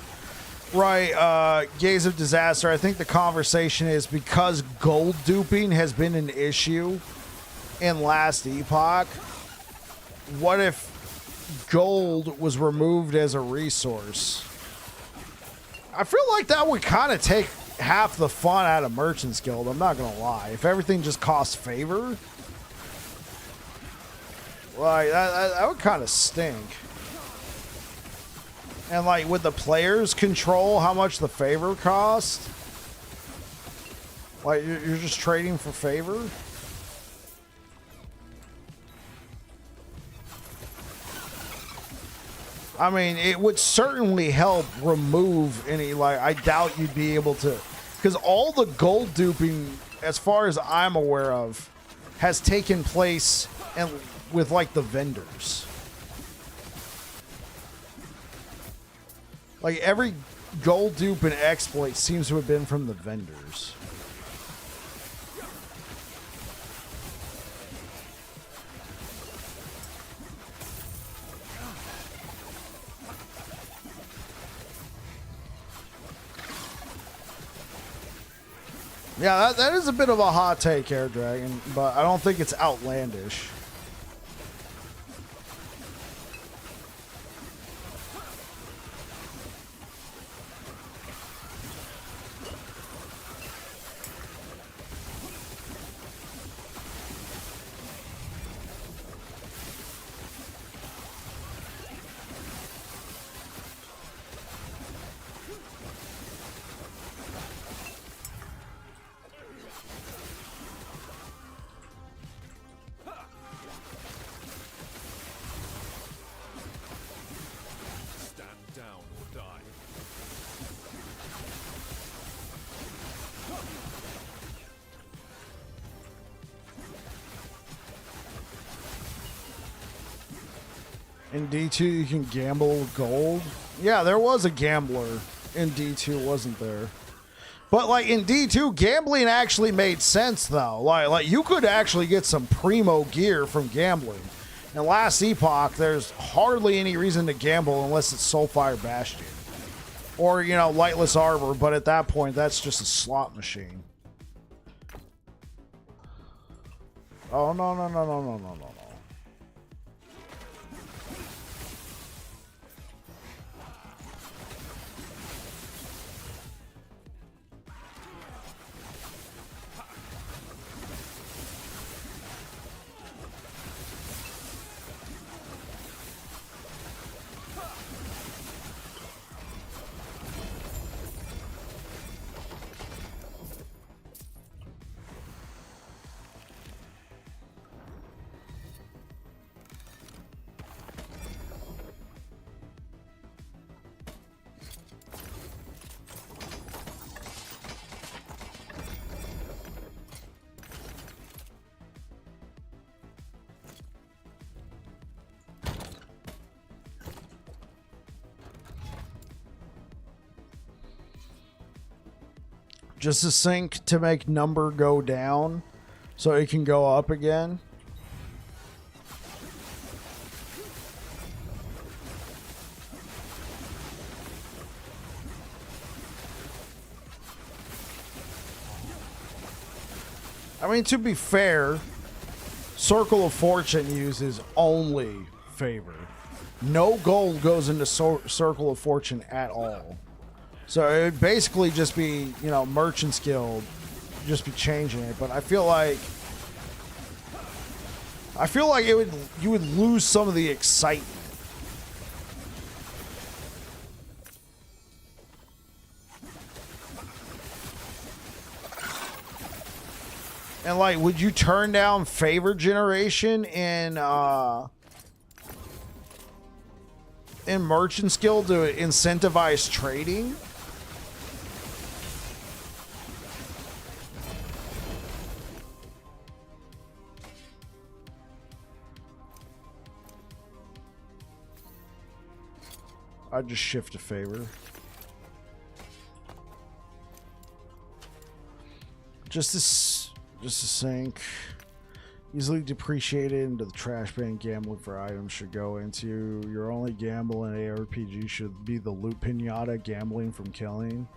Speaker 1: Right, Gaze of Disaster. I think the conversation is because gold duping has been an issue in last Epoch. What if gold was removed as a resource? I feel like that would kind of take half the fun out of Merchant's Guild. I'm not gonna lie. If everything just costs favor, like that would kind of stink. And like, would the players control how much the favor cost? Like, you're just trading for favor? I mean, it would certainly help remove any, like, I doubt you'd be able to, because all the gold duping, as far as I'm aware of, has taken place and with, like, the vendors. Like, every gold dupe and exploit seems to have been from the vendors. Yeah, that is a bit of a hot take, Air Dragon, but I don't think it's outlandish. In D2, you can gamble with gold. Yeah, there was a gambler in D2, wasn't there? But like in D2, gambling actually made sense though. Like you could actually get some primo gear from gambling. In last Epoch, there's hardly any reason to gamble unless it's Soulfire Bastion. Or, you know, Lightless Arbor, but at that point, that's just a slot machine. Oh, no. Just a sink to make number go down so it can go up again. I mean, to be fair, Circle of Fortune uses only favor. No gold goes into Circle of Fortune at all. So it would basically just be, you know, Merchant's Guild, just be changing it. But I feel like you would lose some of the excitement. And like, would you turn down favor generation in Merchant's Guild to incentivize trading? I'd just shift to favor. Just to sink. Easily depreciated into the trash bin. Gambling for items should go into. Your only gamble in ARPG should be the loot pinata. Gambling from killing.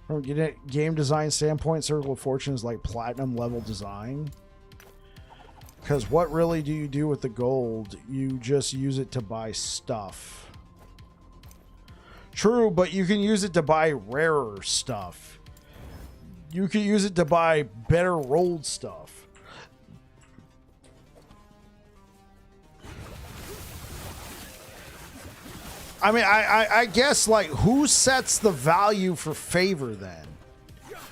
Speaker 1: From a game design standpoint, Circle of Fortune is like platinum level design. Because what really do you do with the gold? You just use it to buy stuff. True, but you can use it to buy rarer stuff. You can use it to buy better rolled stuff. I mean, I guess, like, who sets the value for favor then?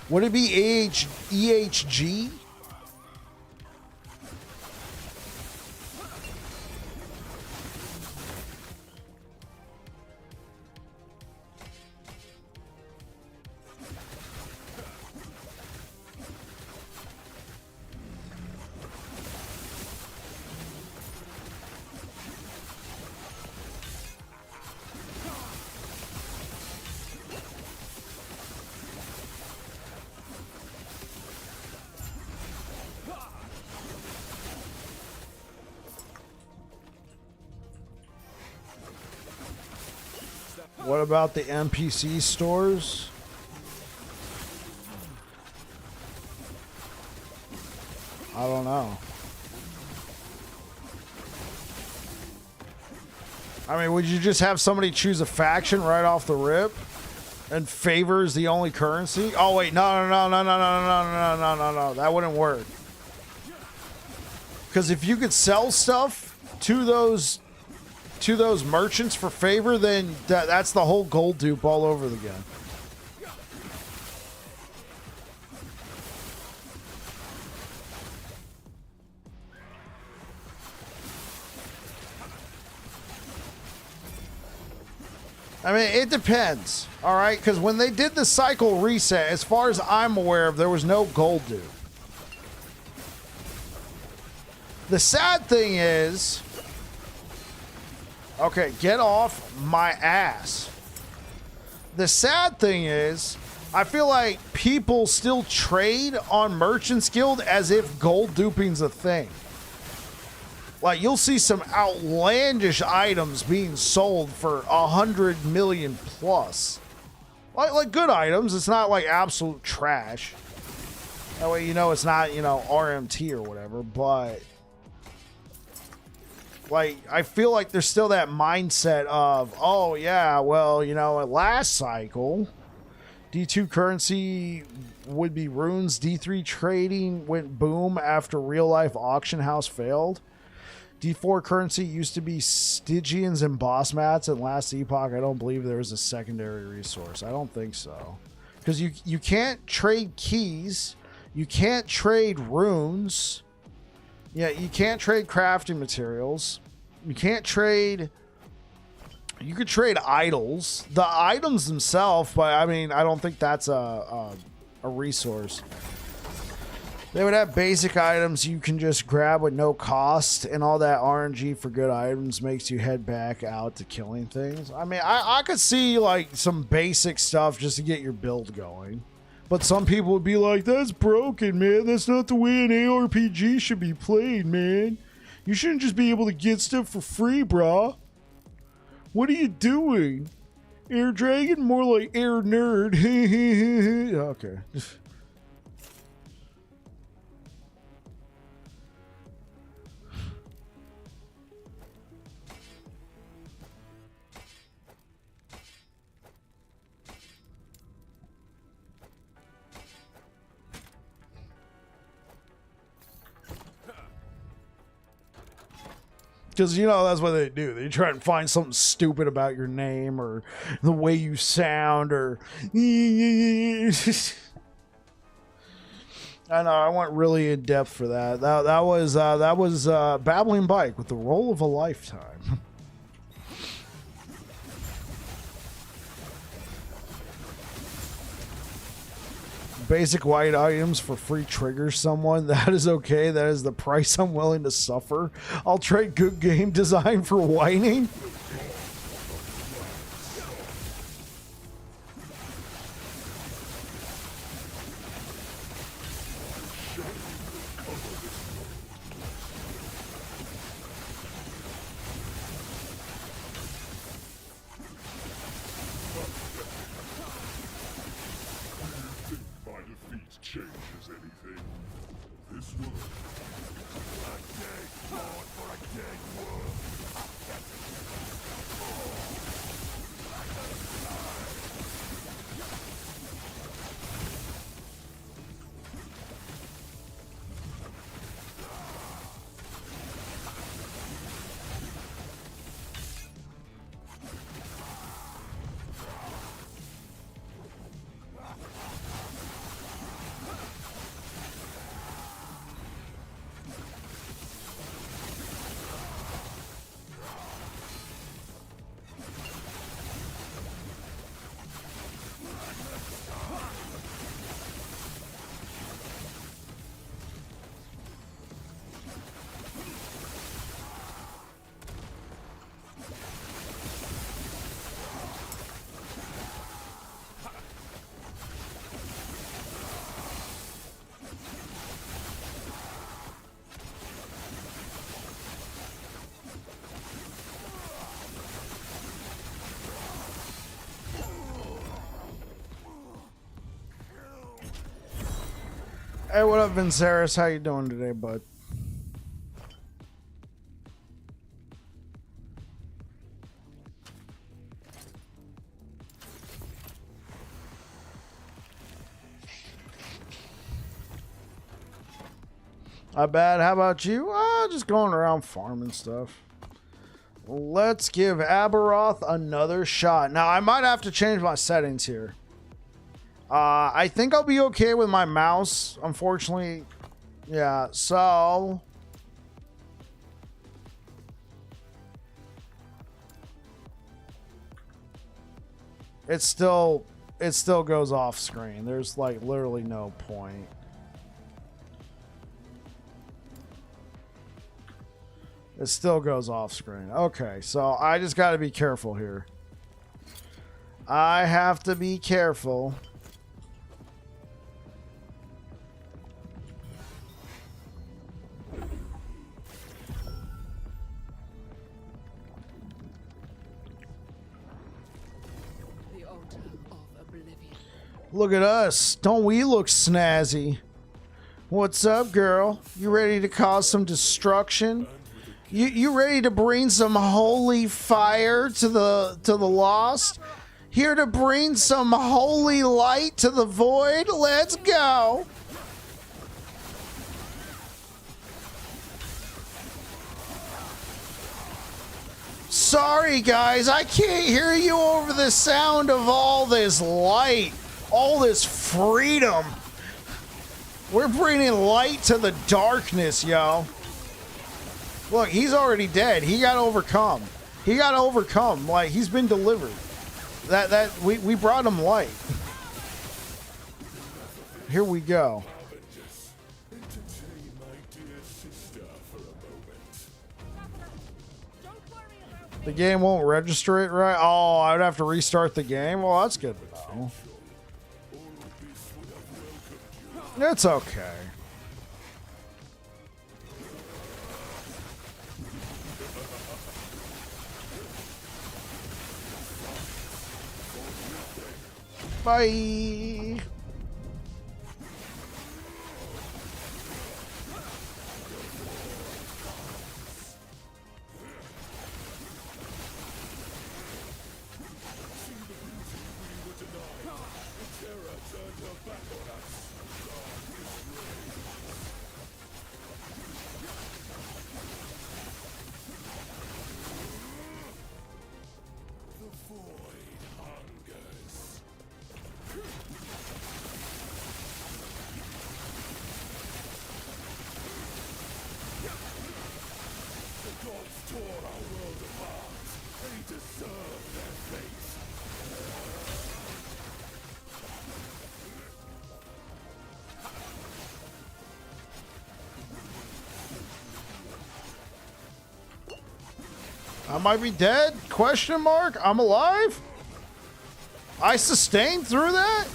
Speaker 1: Would it be EHG? What about the NPC stores? I don't know. I mean, would you just have somebody choose a faction right off the rip? And favor is the only currency? Oh, wait. No. That wouldn't work. Because if you could sell stuff to those merchants for favor, then that's the whole gold dupe all over again. I mean, it depends, all right? Because when they did the cycle reset, as far as I'm aware of, there was no gold dupe. The sad thing is... Okay, get off my ass. The sad thing is, I feel like people still trade on Merchant's Guild as if gold duping's a thing. Like, you'll see some outlandish items being sold for 100 million plus. Like good items. It's not like absolute trash. That way you know it's not, you know, RMT or whatever, but... Like, I feel like there's still that mindset of, oh, yeah, well, you know, at last cycle, D2 currency would be runes. D3 trading went boom after real-life auction house failed. D4 currency used to be Stygians and boss mats. And last Epoch, I don't believe there was a secondary resource. I don't think so. Because you can't trade keys. You can't trade runes. Yeah, you can't trade crafting materials. You can't trade... You could trade idols. The items themselves, but I mean, I don't think that's a resource. They would have basic items you can just grab with no cost, and all that RNG for good items makes you head back out to killing things. I mean, I could see like some basic stuff just to get your build going. But some people would be like, that's broken, man. That's not the way an ARPG should be played, man. You shouldn't just be able to get stuff for free, brah. What are you doing? Air Dragon? More like Air Nerd. Okay. Because, you know, that's what they do. They try and find something stupid about your name or the way you sound or... I know, I went really in depth for that. That was Babbling Bike with the role of a lifetime. Basic white items for free triggers someone. That is okay. That is the price I'm willing to suffer. I'll trade good game design for whining. Hey, what up, Vinceris? How you doing today, bud? Not bad. How about you? Just going around farming stuff. Let's give Aberoth another shot. Now, I might have to change my settings here. I think I'll be okay with my mouse, unfortunately. Yeah, so... It still goes off screen. There's like literally no point. It still goes off screen. Okay, so I just got to be careful here. I have to be careful. Look at us. Don't we look snazzy? What's up, girl? You ready to cause some destruction? You ready to bring some holy fire to the lost? Here to bring some holy light to the void? Let's go. Sorry, guys. I can't hear you over the sound of all this light. All this freedom. We're bringing light to the darkness, yo. Look, he's already dead. He got overcome. He got overcome. Like, he's been delivered. We brought him light. Here we go. The game won't register it right? Oh, I would have to restart the game? Well, that's good to know. It's okay. Bye. I might be dead? Question mark? I'm alive? I sustained through that?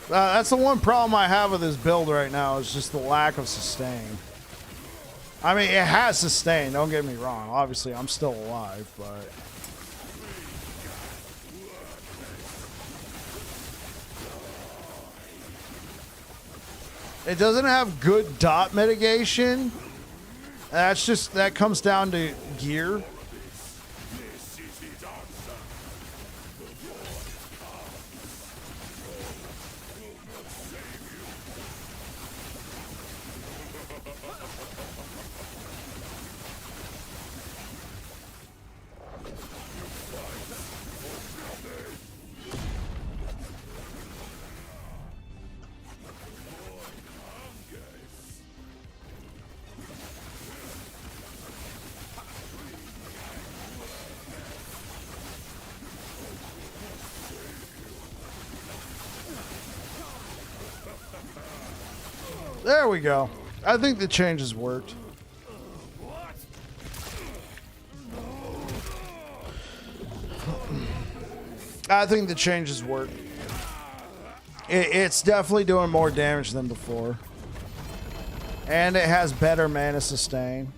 Speaker 1: That's the one problem I have with this build right now is just the lack of sustain. I mean, it has sustain, don't get me wrong. Obviously, I'm still alive, but... It doesn't have good dot mitigation. That comes down to gear. There we go. I think the changes worked. I think the changes worked. It's definitely doing more damage than before. And it has better mana sustain.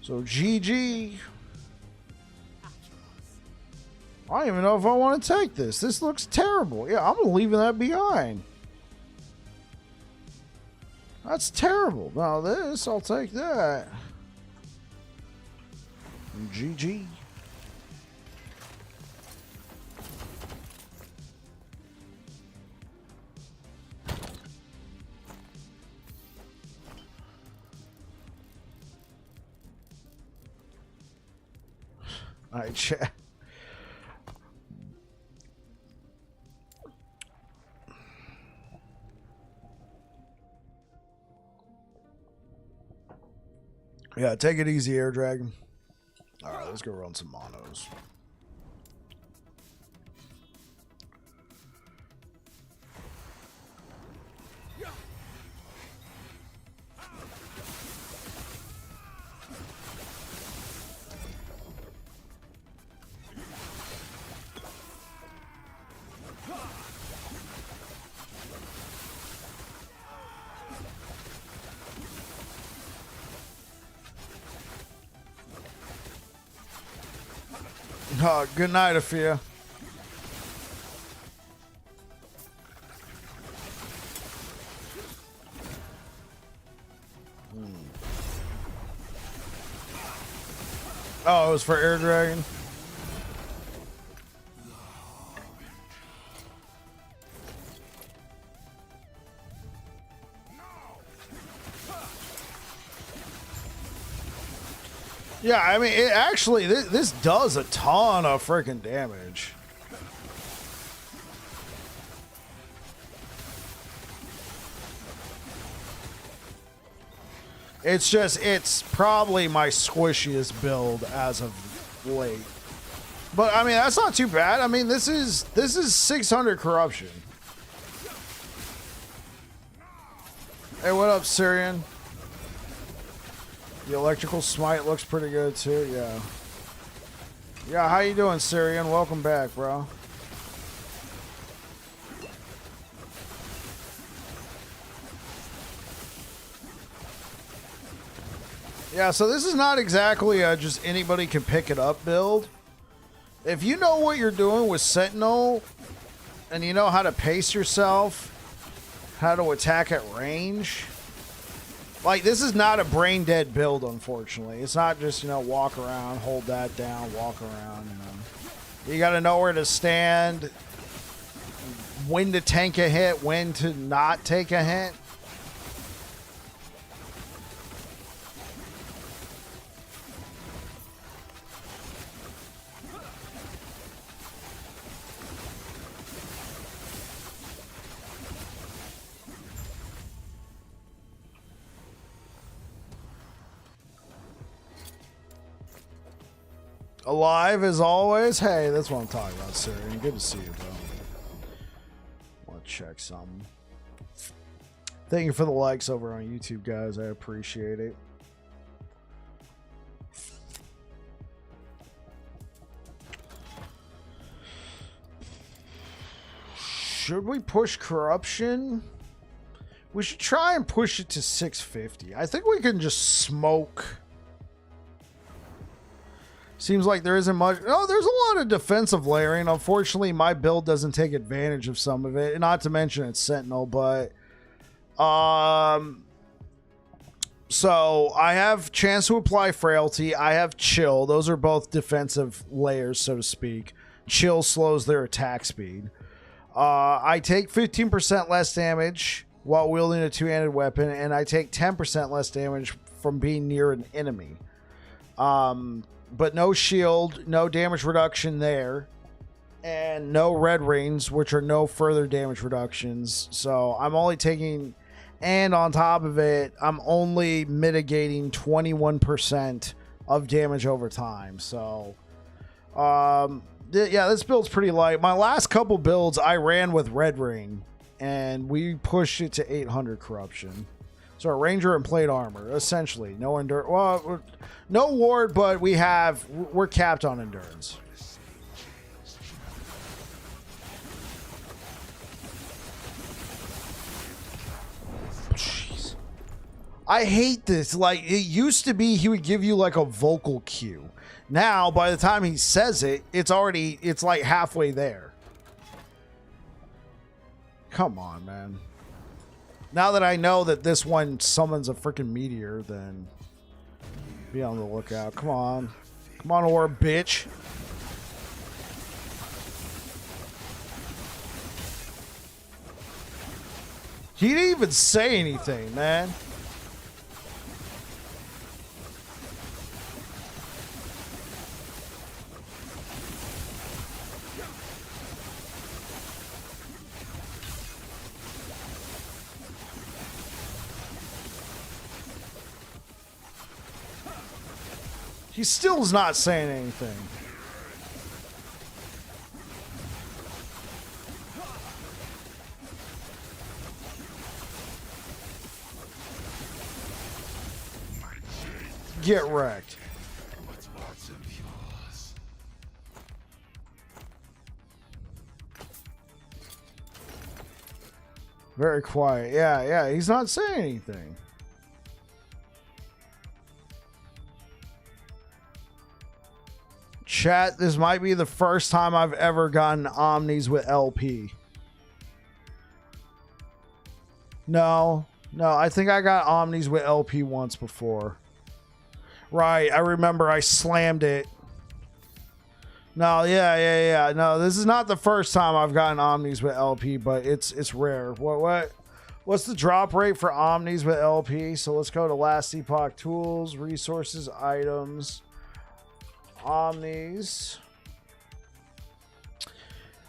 Speaker 1: So GG. I don't even know if I want to take this. This looks terrible. Yeah, I'm leaving that behind. That's terrible. Now this, I'll take that. GG. All right, chat. Yeah, take it easy, Air Dragon. All right, let's go run some monos. Oh, good night, Afia. Oh, it was for Air Dragon. Yeah, I mean, it actually, this does a ton of freaking damage. It's just, it's probably my squishiest build as of late. But, I mean, that's not too bad. I mean, this is 600 corruption. Hey, what up, Syrian? The electrical smite looks pretty good too, yeah. Yeah, how you doing, Syrian? Welcome back, bro. Yeah, so this is not exactly just anybody can pick it up build. If you know what you're doing with Sentinel, and you know how to pace yourself, how to attack at range... Like, this is not a brain-dead build, unfortunately. It's not just, you know, walk around, hold that down, walk around, you know. You gotta know where to stand, when to tank a hit, when to not take a hit. Alive as always. Hey, that's what I'm talking about, Syrian. Good to see you, bro. Want to check something. Thank you for the likes over on YouTube, guys. I appreciate it. Should we push corruption? We should try and push it to 650. I think we can just smoke. Seems like there isn't much. Oh, there's a lot of defensive layering. Unfortunately, my build doesn't take advantage of some of it. Not to mention it's Sentinel, but so I have chance to apply frailty. I have chill. Those are both defensive layers, so to speak. Chill slows their attack speed. I take 15% less damage while wielding a two-handed weapon, and I take 10% less damage from being near an enemy. But no shield, no damage reduction there, and no red rings, which are no further damage reductions. So I'm only taking, and on top of it, I'm only mitigating 21% of damage over time. So, yeah, this build's pretty light. My last couple builds, I ran with red ring, and we pushed it to 800 corruption. So a ranger and plate armor, essentially. No endurance. Well, no ward, but we're capped on endurance. Jeez. I hate this. Like, it used to be he would give you like a vocal cue. Now, by the time he says it, it's like halfway there. Come on, man. Now that I know that this one summons a freaking meteor, then be on the lookout. Come on. Come on, orb, bitch. He didn't even say anything, man. He still is not saying anything. Get wrecked. Very quiet. Yeah, he's not saying anything. Chat, this might be the first time I've ever gotten omnis with LP. No, I think I got omnis with LP once before. Right, I remember I slammed it. No, yeah. No, this is not the first time I've gotten omnis with LP, but it's rare. What's the drop rate for omnis with LP? So let's go to last epoch tools, resources, items. Omnis.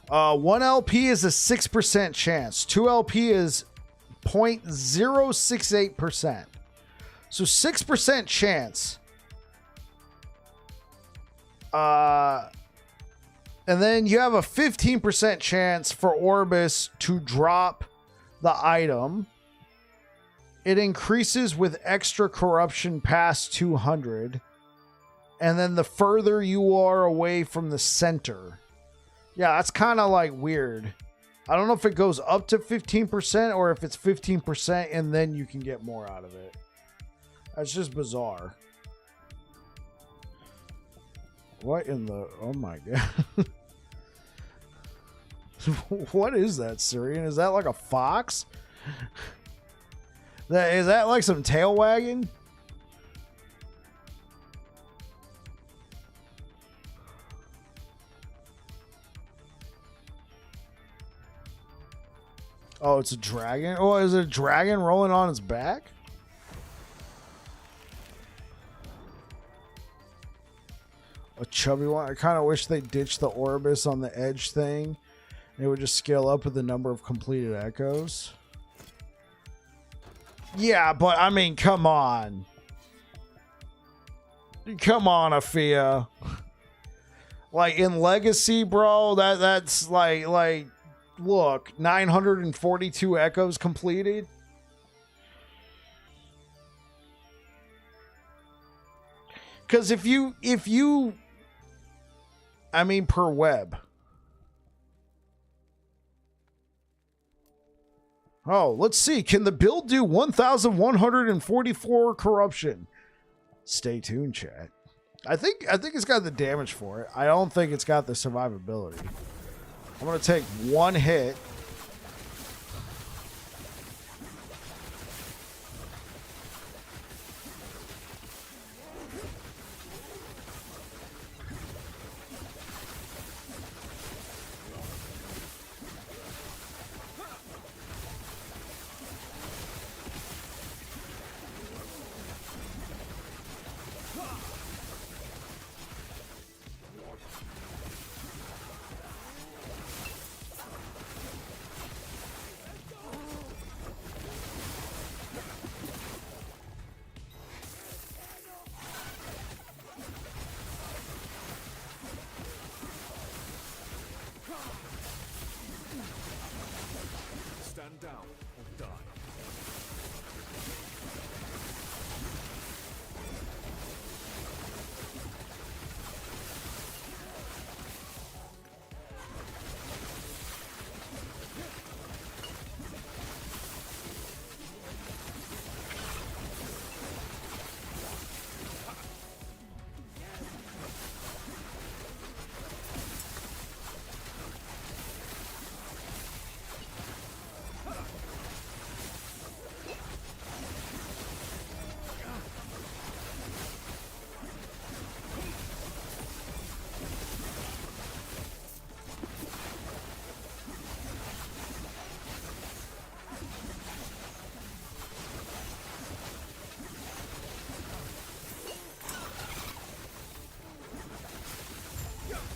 Speaker 1: 1 LP is a 6% chance. 2 LP is 0.068%. So 6% chance. And then you have a 15% chance for Orbis to drop the item. It increases with extra corruption past 200. And then the further you are away from the center. Yeah, that's kind of like weird. I don't know if it goes up to 15% or if it's 15% and then you can get more out of it. That's just bizarre. What in the... Oh my god. What is that, Syrian? Is that like a fox? Is that like some tail wagging? Oh, it's a dragon? Oh, is it a dragon rolling on its back? A chubby one. I kind of wish they ditched the Orbis on the edge thing. It would just scale up with the number of completed echoes. Yeah, but I mean, come on. Come on, Afia. Like in Legacy, bro, that's like look, 942 echoes completed. Cuz if you I mean per web. Oh, let's see. Can the build do 1,144 corruption? Stay tuned, chat. I think it's got the damage for it. I don't think it's got the survivability. I'm gonna take one hit.
Speaker 3: Stand down or die.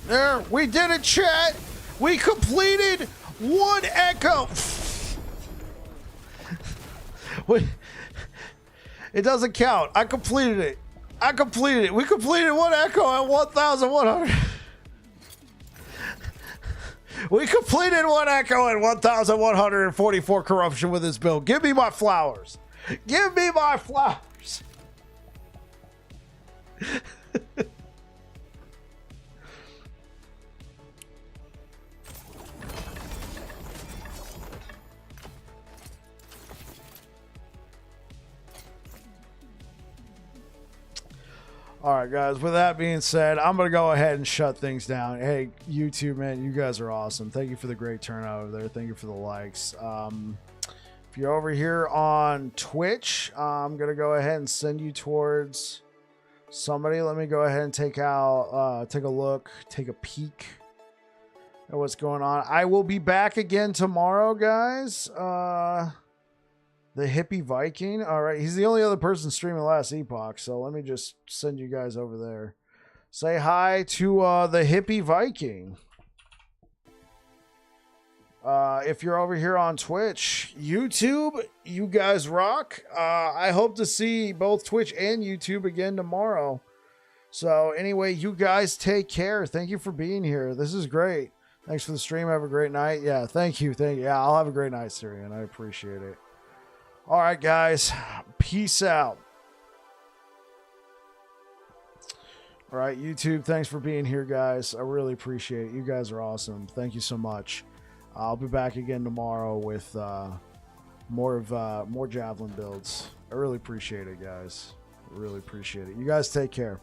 Speaker 1: There, we did it, chat. We completed one echo. Wait, it doesn't count. I completed it. I completed it. We completed one echo at 1,100. We completed one echo at 1,144 corruption with this build. Give me my flowers. Give me my flowers. All right, guys, with that being said, I'm going to go ahead and shut things down. Hey, YouTube, man, you guys are awesome. Thank you for the great turnout over there. Thank you for the likes. If you're over here on Twitch, I'm going to go ahead and send you towards somebody. Let me go ahead and take a look, take a peek at what's going on. I will be back again tomorrow, guys. The hippie Viking. All right. He's the only other person streaming last Epoch. So let me just send you guys over there. Say hi to the hippie Viking. If you're over here on Twitch, YouTube, you guys rock. I hope to see both Twitch and YouTube again tomorrow. So anyway, you guys take care. Thank you for being here. This is great. Thanks for the stream. Have a great night. Yeah, thank you. Yeah, I'll have a great night, Syrian. I appreciate it. All right, guys. Peace out. All right, YouTube, thanks for being here, guys. I really appreciate it. You guys are awesome. Thank you so much. I'll be back again tomorrow with more Javelin builds. I really appreciate it, guys. I really appreciate it. You guys take care.